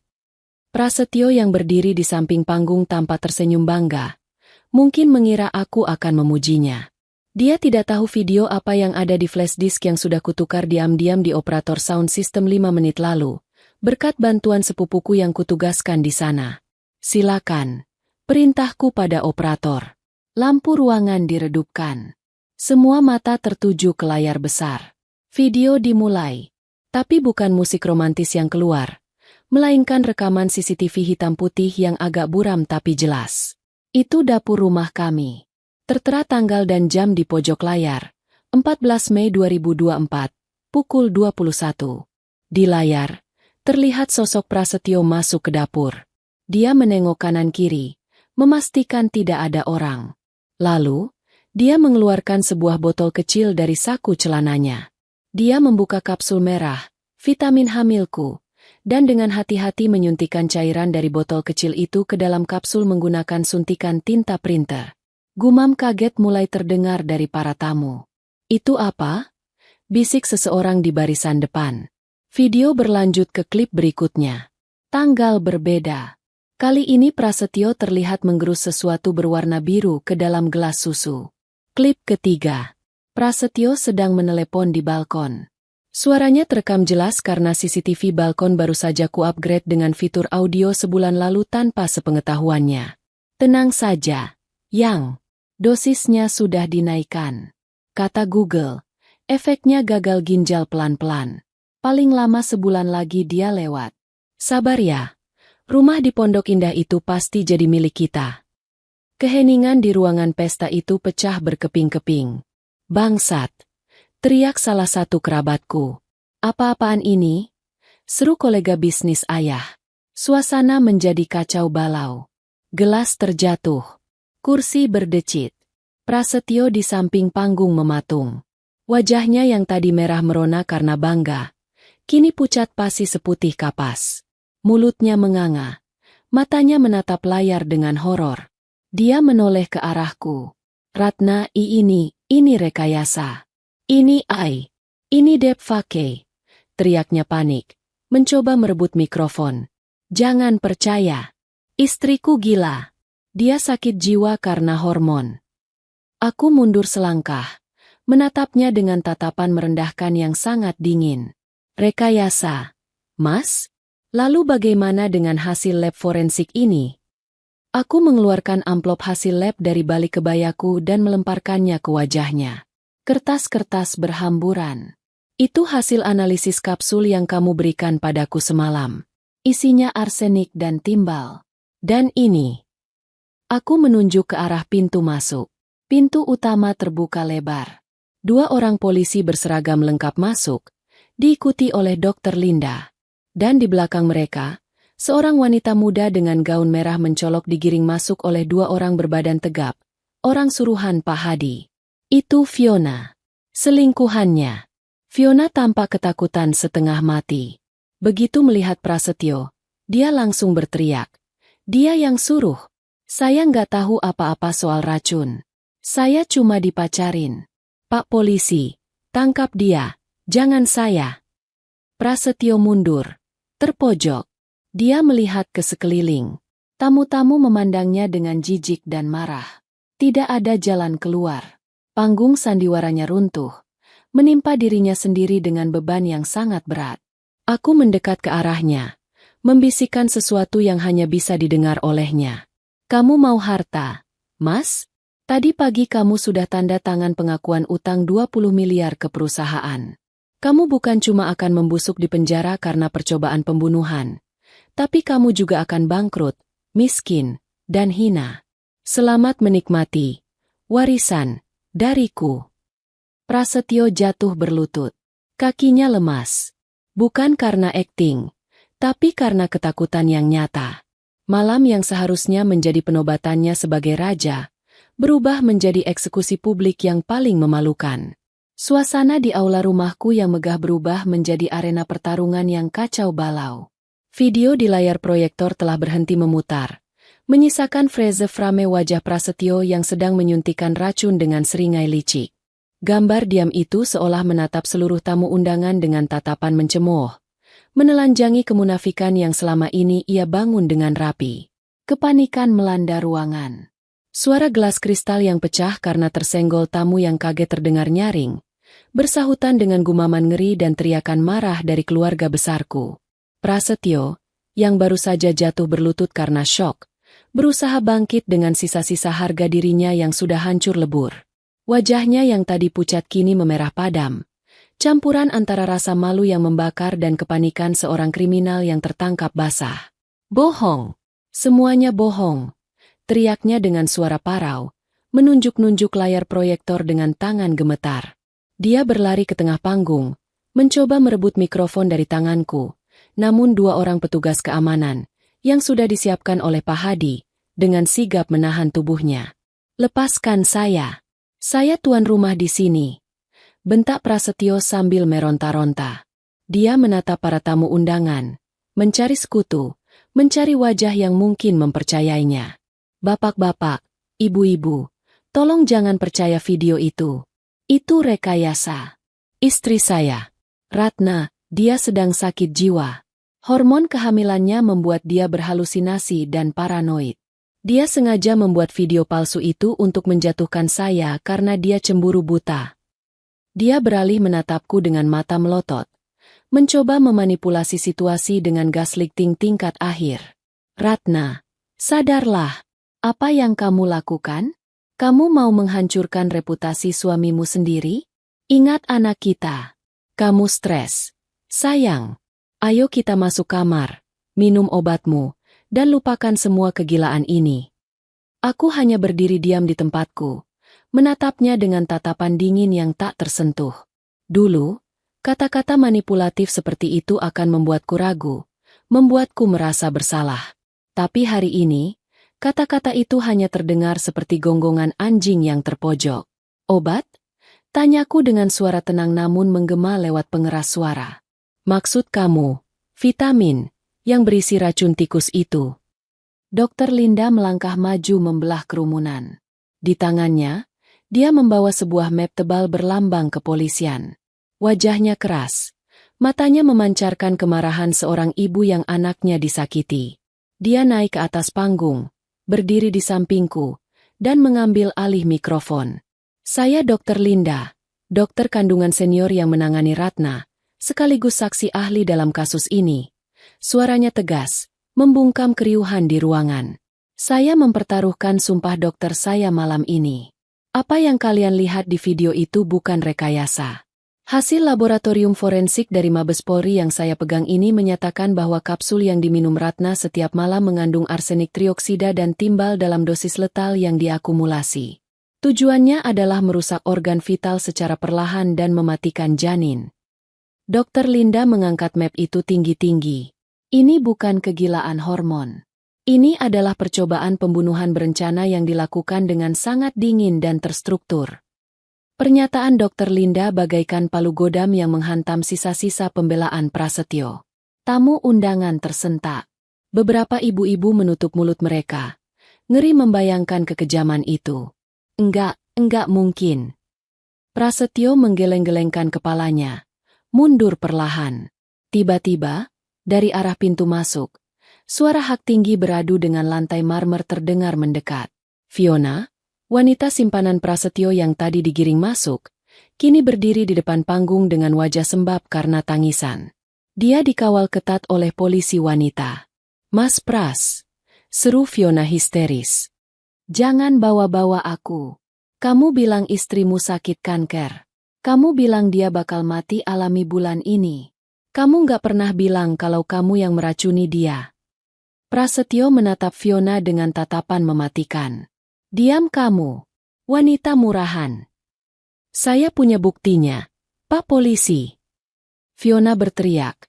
Prasetyo yang berdiri di samping panggung tampak tersenyum bangga. Mungkin mengira aku akan memujinya. Dia tidak tahu video apa yang ada di flash disk yang sudah kutukar diam-diam di operator sound system 5 menit lalu, berkat bantuan sepupuku yang kutugaskan di sana. Silakan. Perintahku pada operator. Lampu ruangan diredupkan. Semua mata tertuju ke layar besar. Video dimulai. Tapi bukan musik romantis yang keluar, melainkan rekaman CCTV hitam putih yang agak buram tapi jelas. Itu dapur rumah kami. Tertera tanggal dan jam di pojok layar, 14 Mei 2024, pukul 21. Di layar, terlihat sosok Prasetyo masuk ke dapur. Dia menengok kanan-kiri, memastikan tidak ada orang. Lalu, dia mengeluarkan sebuah botol kecil dari saku celananya. Dia membuka kapsul merah, vitamin hamilku, dan dengan hati-hati menyuntikkan cairan dari botol kecil itu ke dalam kapsul menggunakan suntikan tinta printer. Gumam kaget mulai terdengar dari para tamu. Itu apa? Bisik seseorang di barisan depan. Video berlanjut ke klip berikutnya. Tanggal berbeda. Kali ini Prasetyo terlihat menggerus sesuatu berwarna biru ke dalam gelas susu. Klip ketiga. Prasetyo sedang menelepon di balkon. Suaranya terekam jelas karena CCTV balkon baru saja ku-upgrade dengan fitur audio sebulan lalu tanpa sepengetahuannya. Tenang saja, Yang. Dosisnya sudah dinaikkan. Kata Google, efeknya gagal ginjal pelan-pelan. Paling lama sebulan lagi dia lewat. Sabar ya, rumah di Pondok Indah itu pasti jadi milik kita. Keheningan di ruangan pesta itu pecah berkeping-keping. Bangsat, teriak salah satu kerabatku. Apa-apaan ini? Seru kolega bisnis ayah. Suasana menjadi kacau balau. Gelas terjatuh. Kursi berdecit. Prasetyo di samping panggung mematung. Wajahnya yang tadi merah merona karena bangga, kini pucat pasi seputih kapas. Mulutnya menganga. Matanya menatap layar dengan horor. Dia menoleh ke arahku. Ratna, ini rekayasa. Ini Dep Fake. Teriaknya panik. Mencoba merebut mikrofon. Jangan percaya. Istriku gila. Dia sakit jiwa karena hormon. Aku mundur selangkah, menatapnya dengan tatapan merendahkan yang sangat dingin. Rekayasa. Mas? Lalu bagaimana dengan hasil lab forensik ini? Aku mengeluarkan amplop hasil lab dari balik kebayaku dan melemparkannya ke wajahnya. Kertas-kertas berhamburan. Itu hasil analisis kapsul yang kamu berikan padaku semalam. Isinya arsenik dan timbal. Dan ini. Aku menunjuk ke arah pintu masuk. Pintu utama terbuka lebar. 2 orang polisi berseragam lengkap masuk, diikuti oleh Dr. Linda. Dan di belakang mereka, seorang wanita muda dengan gaun merah mencolok digiring masuk oleh 2 orang berbadan tegap, orang suruhan Pak Hadi. Itu Fiona. Selingkuhannya. Fiona tampak ketakutan setengah mati. Begitu melihat Prasetyo, dia langsung berteriak. Dia yang suruh. Saya nggak tahu apa-apa soal racun. Saya cuma dipacarin. Pak polisi, tangkap dia, jangan saya. Prasetyo mundur. Terpojok. Dia melihat ke sekeliling. Tamu-tamu memandangnya dengan jijik dan marah. Tidak ada jalan keluar. Panggung sandiwaranya runtuh. Menimpa dirinya sendiri dengan beban yang sangat berat. Aku mendekat ke arahnya. Membisikkan sesuatu yang hanya bisa didengar olehnya. Kamu mau harta, Mas? Tadi pagi kamu sudah tanda tangan pengakuan utang 20 miliar ke perusahaan. Kamu bukan cuma akan membusuk di penjara karena percobaan pembunuhan, tapi kamu juga akan bangkrut, miskin, dan hina. Selamat menikmati warisan dariku. Prasetyo jatuh berlutut. Kakinya lemas. Bukan karena akting, tapi karena ketakutan yang nyata. Malam yang seharusnya menjadi penobatannya sebagai raja, berubah menjadi eksekusi publik yang paling memalukan. Suasana di aula rumahku yang megah berubah menjadi arena pertarungan yang kacau balau. Video di layar proyektor telah berhenti memutar, menyisakan frame wajah Prasetyo yang sedang menyuntikkan racun dengan seringai licik. Gambar diam itu seolah menatap seluruh tamu undangan dengan tatapan mencemooh, menelanjangi kemunafikan yang selama ini ia bangun dengan rapi. Kepanikan melanda ruangan. Suara gelas kristal yang pecah karena tersenggol tamu yang kaget terdengar nyaring, bersahutan dengan gumaman ngeri dan teriakan marah dari keluarga besarku. Prasetyo, yang baru saja jatuh berlutut karena syok, berusaha bangkit dengan sisa-sisa harga dirinya yang sudah hancur lebur. Wajahnya yang tadi pucat kini memerah padam, campuran antara rasa malu yang membakar dan kepanikan seorang kriminal yang tertangkap basah. Bohong! Semuanya bohong! Teriaknya dengan suara parau, menunjuk-nunjuk layar proyektor dengan tangan gemetar. Dia berlari ke tengah panggung, mencoba merebut mikrofon dari tanganku, namun dua orang petugas keamanan, yang sudah disiapkan oleh Pak Hadi, dengan sigap menahan tubuhnya. "Lepaskan saya. Saya tuan rumah di sini," bentak Prasetyo sambil meronta-ronta. Dia menatap para tamu undangan, mencari sekutu, mencari wajah yang mungkin mempercayainya. "Bapak-bapak, ibu-ibu, tolong jangan percaya video itu. Itu rekayasa. Istri saya, Ratna, dia sedang sakit jiwa. Hormon kehamilannya membuat dia berhalusinasi dan paranoid. Dia sengaja membuat video palsu itu untuk menjatuhkan saya karena dia cemburu buta." Dia beralih menatapku dengan mata melotot, mencoba memanipulasi situasi dengan gaslighting tingkat akhir. "Ratna, sadarlah. Apa yang kamu lakukan? Kamu mau menghancurkan reputasi suamimu sendiri? Ingat anak kita. Kamu stres. Sayang, ayo kita masuk kamar, minum obatmu, dan lupakan semua kegilaan ini." Aku hanya berdiri diam di tempatku, menatapnya dengan tatapan dingin yang tak tersentuh. Dulu, kata-kata manipulatif seperti itu akan membuatku ragu, membuatku merasa bersalah. Tapi hari ini, kata-kata itu hanya terdengar seperti gonggongan anjing yang terpojok. "Obat?" tanyaku dengan suara tenang namun menggema lewat pengeras suara. "Maksud kamu, vitamin, yang berisi racun tikus itu?" Dokter Linda melangkah maju membelah kerumunan. Di tangannya, dia membawa sebuah map tebal berlambang kepolisian. Wajahnya keras, matanya memancarkan kemarahan seorang ibu yang anaknya disakiti. Dia naik ke atas panggung, berdiri di sampingku, dan mengambil alih mikrofon. "Saya Dr. Linda, dokter kandungan senior yang menangani Ratna, sekaligus saksi ahli dalam kasus ini." Suaranya tegas, membungkam keriuhan di ruangan. "Saya mempertaruhkan sumpah dokter saya malam ini. Apa yang kalian lihat di video itu bukan rekayasa. Hasil laboratorium forensik dari Mabes Polri yang saya pegang ini menyatakan bahwa kapsul yang diminum Ratna setiap malam mengandung arsenik trioksida dan timbal dalam dosis letal yang diakumulasi. Tujuannya adalah merusak organ vital secara perlahan dan mematikan janin." Dokter Linda mengangkat map itu tinggi-tinggi. "Ini bukan kegilaan hormon. Ini adalah percobaan pembunuhan berencana yang dilakukan dengan sangat dingin dan terstruktur." Pernyataan Dr. Linda bagaikan palu godam yang menghantam sisa-sisa pembelaan Prasetyo. Tamu undangan tersentak. Beberapa ibu-ibu menutup mulut mereka. Ngeri membayangkan kekejaman itu. Enggak mungkin." Prasetyo menggeleng-gelengkan kepalanya, mundur perlahan. Tiba-tiba, dari arah pintu masuk, suara hak tinggi beradu dengan lantai marmer terdengar mendekat. Fiona, wanita simpanan Prasetyo yang tadi digiring masuk, kini berdiri di depan panggung dengan wajah sembab karena tangisan. Dia dikawal ketat oleh polisi wanita. "Mas Pras," seru Fiona histeris. "Jangan bawa-bawa aku. Kamu bilang istrimu sakit kanker. Kamu bilang dia bakal mati alami bulan ini. Kamu nggak pernah bilang kalau kamu yang meracuni dia." Prasetyo menatap Fiona dengan tatapan mematikan. "Diam kamu, wanita murahan. Saya punya buktinya, Pak Polisi." Fiona berteriak,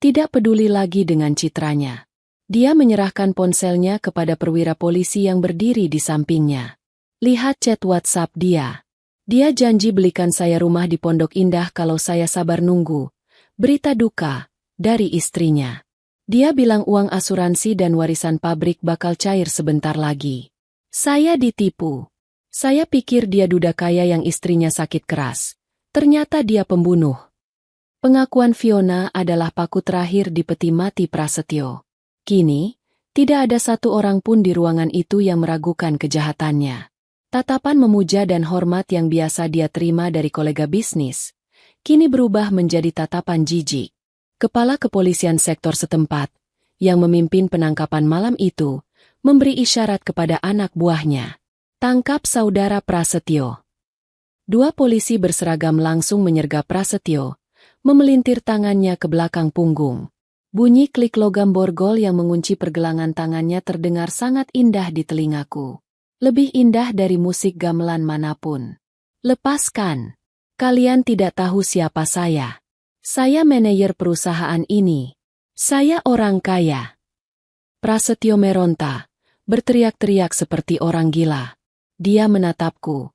tidak peduli lagi dengan citranya. Dia menyerahkan ponselnya kepada perwira polisi yang berdiri di sampingnya. "Lihat chat WhatsApp dia. Dia janji belikan saya rumah di Pondok Indah kalau saya sabar nunggu." Berita duka dari istrinya. Dia bilang uang asuransi dan warisan pabrik bakal cair sebentar lagi. Saya ditipu. Saya pikir dia duda kaya yang istrinya sakit keras. Ternyata dia pembunuh. Pengakuan Fiona adalah paku terakhir di peti mati Prasetyo. Kini, tidak ada satu orang pun di ruangan itu yang meragukan kejahatannya. Tatapan memuja dan hormat yang biasa dia terima dari kolega bisnis, kini berubah menjadi tatapan jijik. Kepala kepolisian sektor setempat, yang memimpin penangkapan malam itu, memberi isyarat kepada anak buahnya. Tangkap saudara Prasetyo. Dua polisi berseragam langsung menyergap Prasetyo, memelintir tangannya ke belakang punggung. Bunyi klik logam borgol yang mengunci pergelangan tangannya terdengar sangat indah di telingaku. Lebih indah dari musik gamelan manapun. Lepaskan. Kalian tidak tahu siapa saya. Saya manajer perusahaan ini. Saya orang kaya. Prasetyo meronta, berteriak-teriak seperti orang gila. Dia menatapku.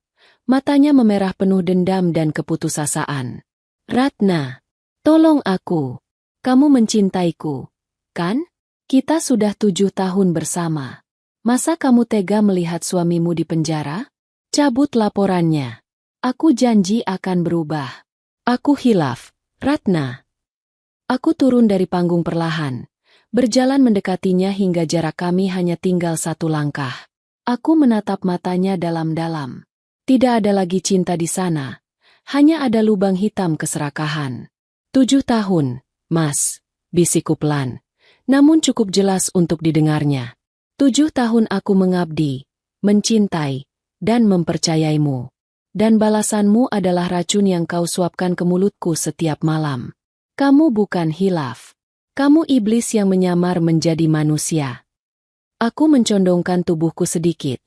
Matanya memerah penuh dendam dan keputusasaan. Ratna, tolong aku. Kamu mencintaiku, kan? Kita sudah 7 tahun bersama. Masa kamu tega melihat suamimu di penjara? Cabut laporannya. Aku janji akan berubah. Aku hilaf, Ratna. Aku turun dari panggung perlahan, berjalan mendekatinya hingga jarak kami hanya tinggal 1 langkah. Aku menatap matanya dalam-dalam. Tidak ada lagi cinta di sana, hanya ada lubang hitam keserakahan. 7 tahun. Mas, bisikku pelan, namun cukup jelas untuk didengarnya. 7 tahun aku mengabdi, mencintai, dan mempercayaimu. Dan balasanmu adalah racun yang kau suapkan ke mulutku setiap malam. Kamu bukan hilaf. Kamu iblis yang menyamar menjadi manusia. Aku mencondongkan tubuhku sedikit,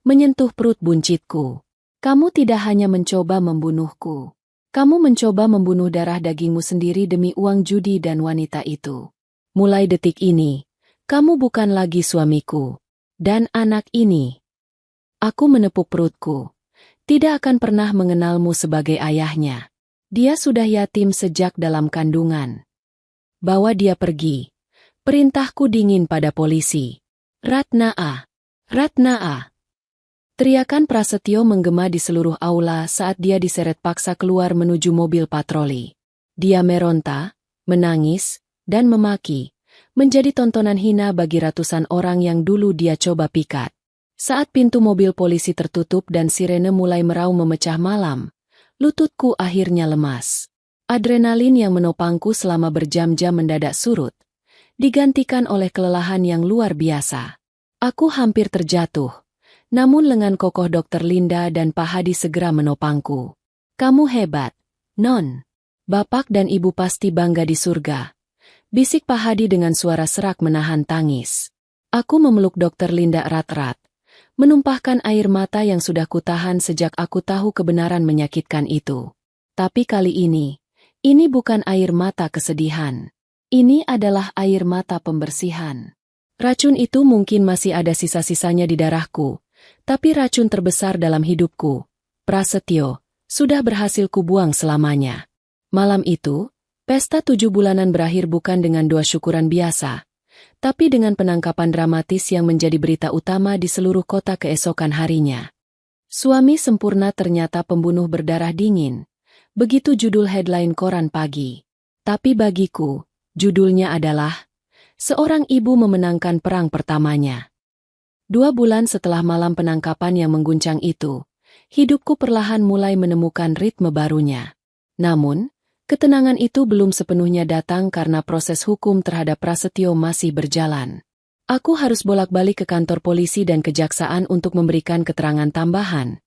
menyentuh perut buncitku. Kamu tidak hanya mencoba membunuhku. Kamu mencoba membunuh darah dagingmu sendiri demi uang judi dan wanita itu. Mulai detik ini, kamu bukan lagi suamiku. Dan anak ini. Aku menepuk perutku. Tidak akan pernah mengenalmu sebagai ayahnya. Dia sudah yatim sejak dalam kandungan. Bawa dia pergi. Perintahku dingin pada polisi. Ratna A. Ratna A. Teriakan Prasetyo menggema di seluruh aula saat dia diseret paksa keluar menuju mobil patroli. Dia meronta, menangis, dan memaki, menjadi tontonan hina bagi ratusan orang yang dulu dia coba pikat. Saat pintu mobil polisi tertutup dan sirene mulai meraung memecah malam, lututku akhirnya lemas. Adrenalin yang menopangku selama berjam-jam mendadak surut, digantikan oleh kelelahan yang luar biasa. Aku hampir terjatuh. Namun lengan kokoh Dr. Linda dan Pak Hadi segera menopangku. Kamu hebat, Non. Bapak dan Ibu pasti bangga di surga. Bisik Pak Hadi dengan suara serak menahan tangis. Aku memeluk Dr. Linda erat-erat, menumpahkan air mata yang sudah kutahan sejak aku tahu kebenaran menyakitkan itu. Tapi kali ini bukan air mata kesedihan. Ini adalah air mata pembersihan. Racun itu mungkin masih ada sisa-sisanya di darahku. Tapi racun terbesar dalam hidupku, Prasetyo, sudah berhasil kubuang selamanya. Malam itu, pesta 7 bulanan berakhir bukan dengan doa syukuran biasa, tapi dengan penangkapan dramatis yang menjadi berita utama di seluruh kota keesokan harinya. Suami sempurna ternyata pembunuh berdarah dingin, begitu judul headline koran pagi. Tapi bagiku, judulnya adalah, Seorang Ibu Memenangkan Perang Pertamanya. 2 bulan setelah malam penangkapan yang mengguncang itu, hidupku perlahan mulai menemukan ritme barunya. Namun, ketenangan itu belum sepenuhnya datang karena proses hukum terhadap Prasetyo masih berjalan. Aku harus bolak-balik ke kantor polisi dan kejaksaan untuk memberikan keterangan tambahan,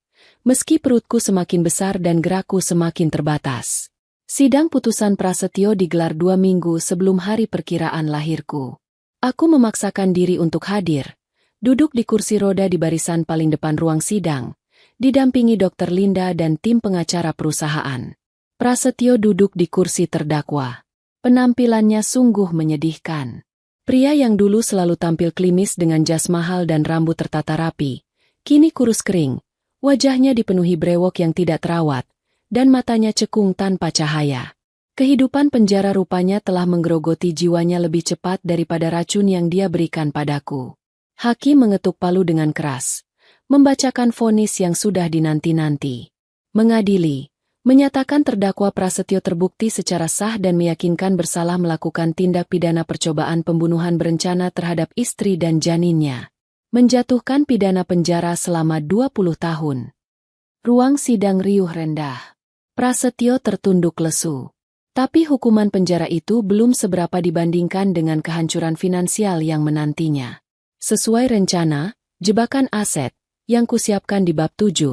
meski perutku semakin besar dan gerakku semakin terbatas. Sidang putusan Prasetyo digelar 2 minggu sebelum hari perkiraan lahirku. Aku memaksakan diri untuk hadir. Duduk di kursi roda di barisan paling depan ruang sidang, didampingi Dr. Linda dan tim pengacara perusahaan. Prasetyo duduk di kursi terdakwa. Penampilannya sungguh menyedihkan. Pria yang dulu selalu tampil klimis dengan jas mahal dan rambut tertata rapi, kini kurus kering, wajahnya dipenuhi brewok yang tidak terawat, dan matanya cekung tanpa cahaya. Kehidupan penjara rupanya telah menggerogoti jiwanya lebih cepat daripada racun yang dia berikan padaku. Hakim mengetuk palu dengan keras, membacakan vonis yang sudah dinanti-nanti. Mengadili, menyatakan terdakwa Prasetyo terbukti secara sah dan meyakinkan bersalah melakukan tindak pidana percobaan pembunuhan berencana terhadap istri dan janinnya. Menjatuhkan pidana penjara selama 20 tahun. Ruang sidang riuh rendah. Prasetyo tertunduk lesu. Tapi hukuman penjara itu belum seberapa dibandingkan dengan kehancuran finansial yang menantinya. Sesuai rencana, jebakan aset, yang kusiapkan di bab 7,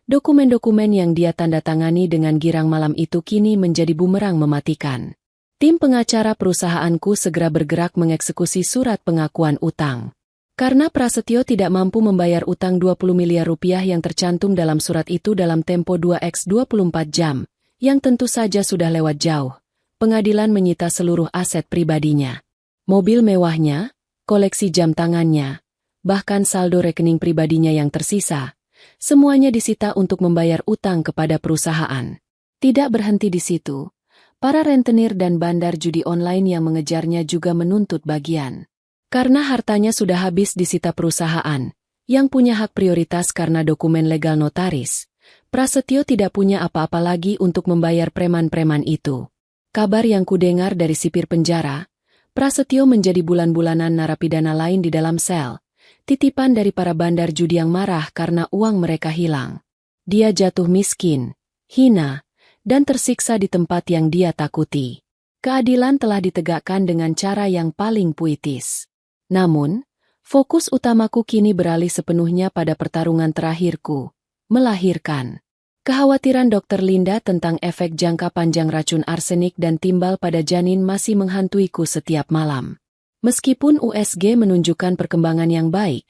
dokumen-dokumen yang dia tanda tangani dengan girang malam itu kini menjadi bumerang mematikan. Tim pengacara perusahaanku segera bergerak mengeksekusi surat pengakuan utang. Karena Prasetyo tidak mampu membayar utang 20 miliar rupiah yang tercantum dalam surat itu dalam tempo 2x 24 jam, yang tentu saja sudah lewat jauh, pengadilan menyita seluruh aset pribadinya. Mobil mewahnya, koleksi jam tangannya, bahkan saldo rekening pribadinya yang tersisa, semuanya disita untuk membayar utang kepada perusahaan. Tidak berhenti di situ, para rentenir dan bandar judi online yang mengejarnya juga menuntut bagian. Karena hartanya sudah habis disita perusahaan, yang punya hak prioritas karena dokumen legal notaris, Prasetyo tidak punya apa-apa lagi untuk membayar preman-preman itu. Kabar yang kudengar dari sipir penjara, Prasetyo menjadi bulan-bulanan narapidana lain di dalam sel, titipan dari para bandar judi yang marah karena uang mereka hilang. Dia jatuh miskin, hina, dan tersiksa di tempat yang dia takuti. Keadilan telah ditegakkan dengan cara yang paling puitis. Namun, fokus utamaku kini beralih sepenuhnya pada pertarungan terakhirku, melahirkan. Kekhawatiran Dr. Linda tentang efek jangka panjang racun arsenik dan timbal pada janin masih menghantuiku setiap malam. Meskipun USG menunjukkan perkembangan yang baik,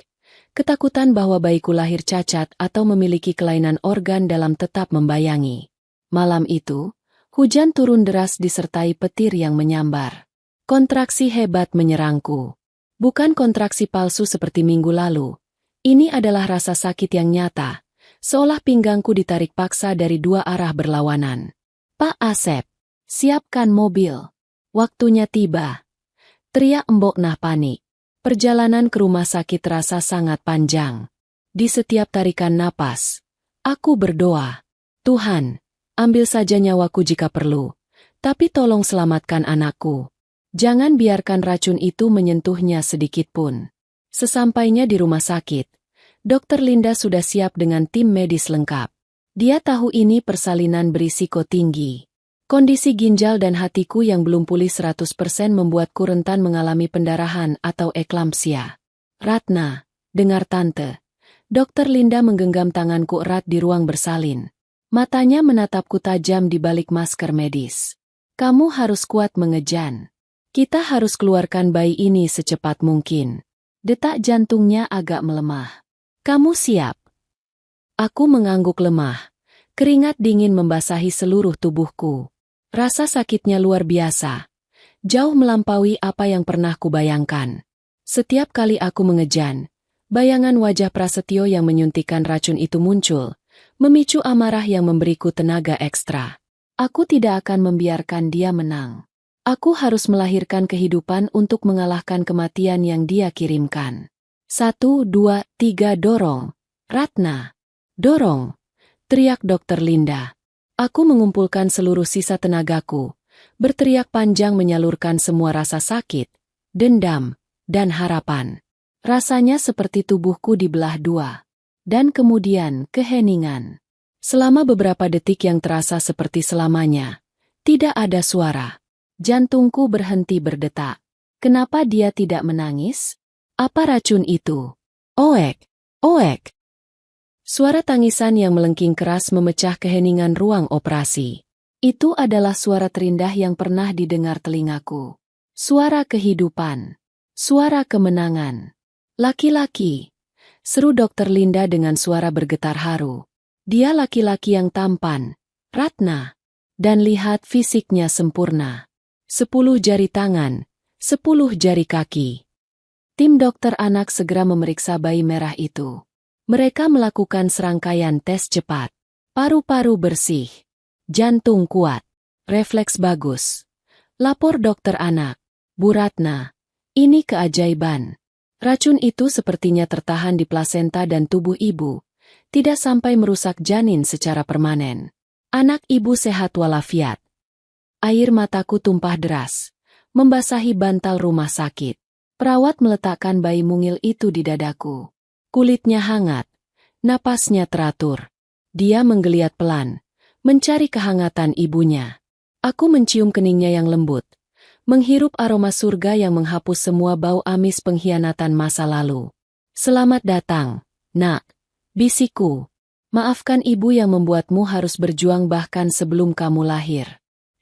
ketakutan bahwa bayiku lahir cacat atau memiliki kelainan organ dalam tetap membayangi. Malam itu, hujan turun deras disertai petir yang menyambar. Kontraksi hebat menyerangku. Bukan kontraksi palsu seperti minggu lalu. Ini adalah rasa sakit yang nyata. Seolah pinggangku ditarik paksa dari dua arah berlawanan. Pak Asep, siapkan mobil. Waktunya tiba. Teriak Mbok Nah panik. Perjalanan ke rumah sakit terasa sangat panjang. Di setiap tarikan napas, aku berdoa. Tuhan, ambil saja nyawaku jika perlu. Tapi tolong selamatkan anakku. Jangan biarkan racun itu menyentuhnya sedikitpun. Sesampainya di rumah sakit, Dr. Linda sudah siap dengan tim medis lengkap. Dia tahu ini persalinan berisiko tinggi. Kondisi ginjal dan hatiku yang belum pulih 100% membuatku rentan mengalami pendarahan atau eklampsia. Ratna, dengar tante. Dr. Linda menggenggam tanganku erat di ruang bersalin. Matanya menatapku tajam di balik masker medis. Kamu harus kuat mengejan. Kita harus keluarkan bayi ini secepat mungkin. Detak jantungnya agak melemah. Kamu siap? Aku mengangguk lemah. Keringat dingin membasahi seluruh tubuhku. Rasa sakitnya luar biasa. Jauh melampaui apa yang pernah kubayangkan. Setiap kali aku mengejan, bayangan wajah Prasetyo yang menyuntikkan racun itu muncul, memicu amarah yang memberiku tenaga ekstra. Aku tidak akan membiarkan dia menang. Aku harus melahirkan kehidupan untuk mengalahkan kematian yang dia kirimkan. 1, 2, 3 dorong. Ratna. Dorong. Teriak Dr. Linda. Aku mengumpulkan seluruh sisa tenagaku, berteriak panjang menyalurkan semua rasa sakit, dendam, dan harapan. Rasanya seperti tubuhku dibelah dua. Dan kemudian keheningan. Selama beberapa detik yang terasa seperti selamanya, tidak ada suara. Jantungku berhenti berdetak. Kenapa dia tidak menangis? Apa racun itu? Oek, oek. Suara tangisan yang melengking keras memecah keheningan ruang operasi. Itu adalah suara terindah yang pernah didengar telingaku. Suara kehidupan. Suara kemenangan. Laki-laki. Seru Dr. Linda dengan suara bergetar haru. Dia laki-laki yang tampan, Ratna. Dan lihat fisiknya sempurna. 10 jari tangan, 10 jari kaki. Tim dokter anak segera memeriksa bayi merah itu. Mereka melakukan serangkaian tes cepat. Paru-paru bersih. Jantung kuat. Refleks bagus. Lapor dokter anak. Bu Ratna, ini keajaiban. Racun itu sepertinya tertahan di plasenta dan tubuh ibu, tidak sampai merusak janin secara permanen. Anak ibu sehat walafiat. Air mataku tumpah deras, membasahi bantal rumah sakit. Perawat meletakkan bayi mungil itu di dadaku. Kulitnya hangat, napasnya teratur. Dia menggeliat pelan, mencari kehangatan ibunya. Aku mencium keningnya yang lembut, menghirup aroma surga yang menghapus semua bau amis pengkhianatan masa lalu. Selamat datang, nak, bisikku. Maafkan ibu yang membuatmu harus berjuang bahkan sebelum kamu lahir.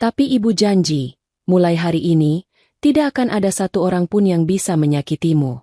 Tapi ibu janji, mulai hari ini, tidak akan ada satu orang pun yang bisa menyakitimu.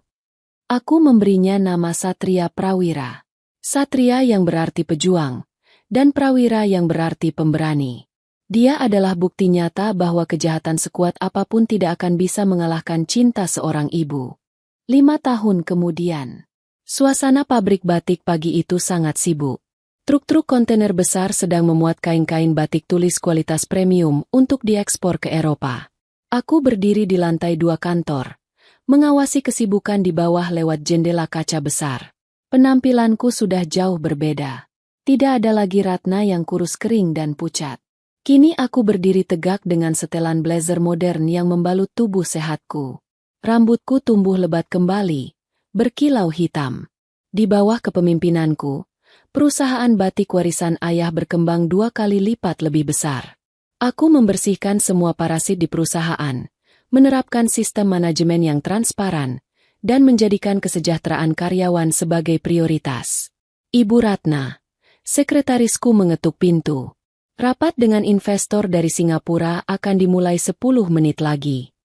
Aku memberinya nama Satria Prawira. Satria yang berarti pejuang, dan Prawira yang berarti pemberani. Dia adalah bukti nyata bahwa kejahatan sekuat apapun tidak akan bisa mengalahkan cinta seorang ibu. 5 tahun kemudian, suasana pabrik batik pagi itu sangat sibuk. Truk-truk kontainer besar sedang memuat kain-kain batik tulis kualitas premium untuk diekspor ke Eropa. Aku berdiri di lantai 2 kantor, mengawasi kesibukan di bawah lewat jendela kaca besar. Penampilanku sudah jauh berbeda. Tidak ada lagi Ratna yang kurus kering dan pucat. Kini aku berdiri tegak dengan setelan blazer modern yang membalut tubuh sehatku. Rambutku tumbuh lebat kembali, berkilau hitam. Di bawah kepemimpinanku, perusahaan batik warisan ayah berkembang 2 kali lipat lebih besar. Aku membersihkan semua parasit di perusahaan, menerapkan sistem manajemen yang transparan, dan menjadikan kesejahteraan karyawan sebagai prioritas. Ibu Ratna, sekretarisku mengetuk pintu. Rapat dengan investor dari Singapura akan dimulai 10 menit lagi.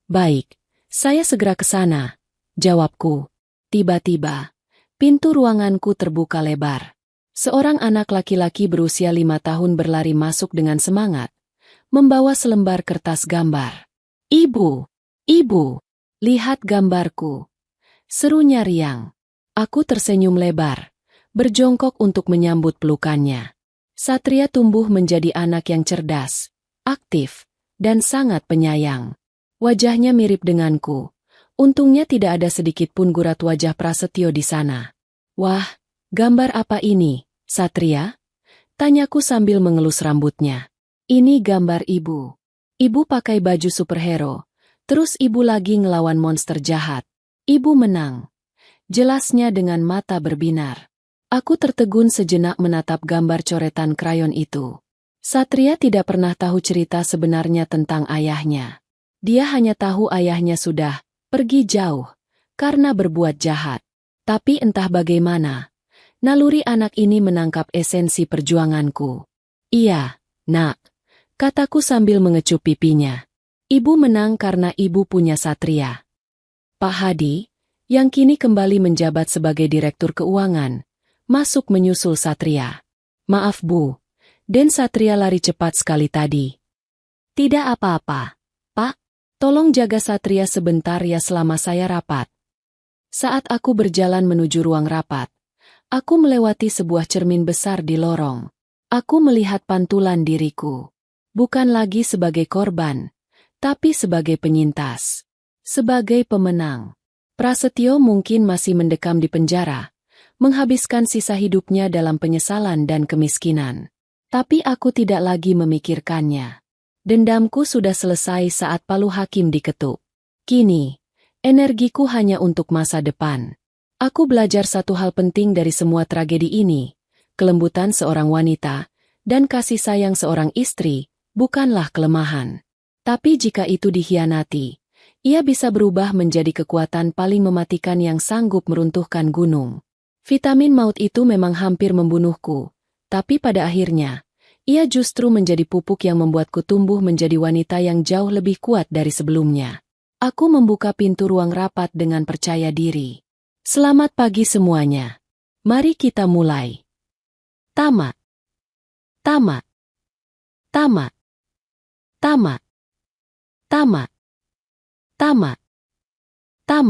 Baik, saya segera ke sana, jawabku. Tiba-tiba, pintu ruanganku terbuka lebar. Seorang anak laki-laki berusia 5 tahun berlari masuk dengan semangat, membawa selembar kertas gambar. Ibu, ibu, lihat gambarku. Serunya riang. Aku tersenyum lebar, berjongkok untuk menyambut pelukannya. Satria tumbuh menjadi anak yang cerdas, aktif, dan sangat penyayang. Wajahnya mirip denganku. Untungnya tidak ada sedikit pun gurat wajah Prasetyo di sana. Wah, gambar apa ini, Satria? Tanyaku sambil mengelus rambutnya. Ini gambar ibu. Ibu pakai baju superhero, terus ibu lagi ngelawan monster jahat. Ibu menang. Jelasnya dengan mata berbinar. Aku tertegun sejenak menatap gambar coretan krayon itu. Satria tidak pernah tahu cerita sebenarnya tentang ayahnya. Dia hanya tahu ayahnya sudah pergi jauh karena berbuat jahat. Tapi entah bagaimana, naluri anak ini menangkap esensi perjuanganku. Iya, nak, kataku sambil mengecup pipinya. Ibu menang karena ibu punya Satria. Pak Hadi, yang kini kembali menjabat sebagai direktur keuangan, masuk menyusul Satria. Maaf Bu, Den Satria lari cepat sekali tadi. Tidak apa-apa, Pak. Tolong jaga Satria sebentar ya selama saya rapat. Saat aku berjalan menuju ruang rapat, aku melewati sebuah cermin besar di lorong. Aku melihat pantulan diriku. Bukan lagi sebagai korban, tapi sebagai penyintas. Sebagai pemenang. Prasetyo mungkin masih mendekam di penjara, menghabiskan sisa hidupnya dalam penyesalan dan kemiskinan. Tapi aku tidak lagi memikirkannya. Dendamku sudah selesai saat palu hakim diketuk. Kini, energiku hanya untuk masa depan. Aku belajar satu hal penting dari semua tragedi ini. Kelembutan seorang wanita, dan kasih sayang seorang istri, bukanlah kelemahan. Tapi jika itu dikhianati, ia bisa berubah menjadi kekuatan paling mematikan yang sanggup meruntuhkan gunung. Vitamin maut itu memang hampir membunuhku, tapi pada akhirnya, ia justru menjadi pupuk yang membuatku tumbuh menjadi wanita yang jauh lebih kuat dari sebelumnya. Aku membuka pintu ruang rapat dengan percaya diri. Selamat pagi semuanya. Mari kita mulai. Tamat. Tamat. Tamat. Tamat. Tamat. Tamat.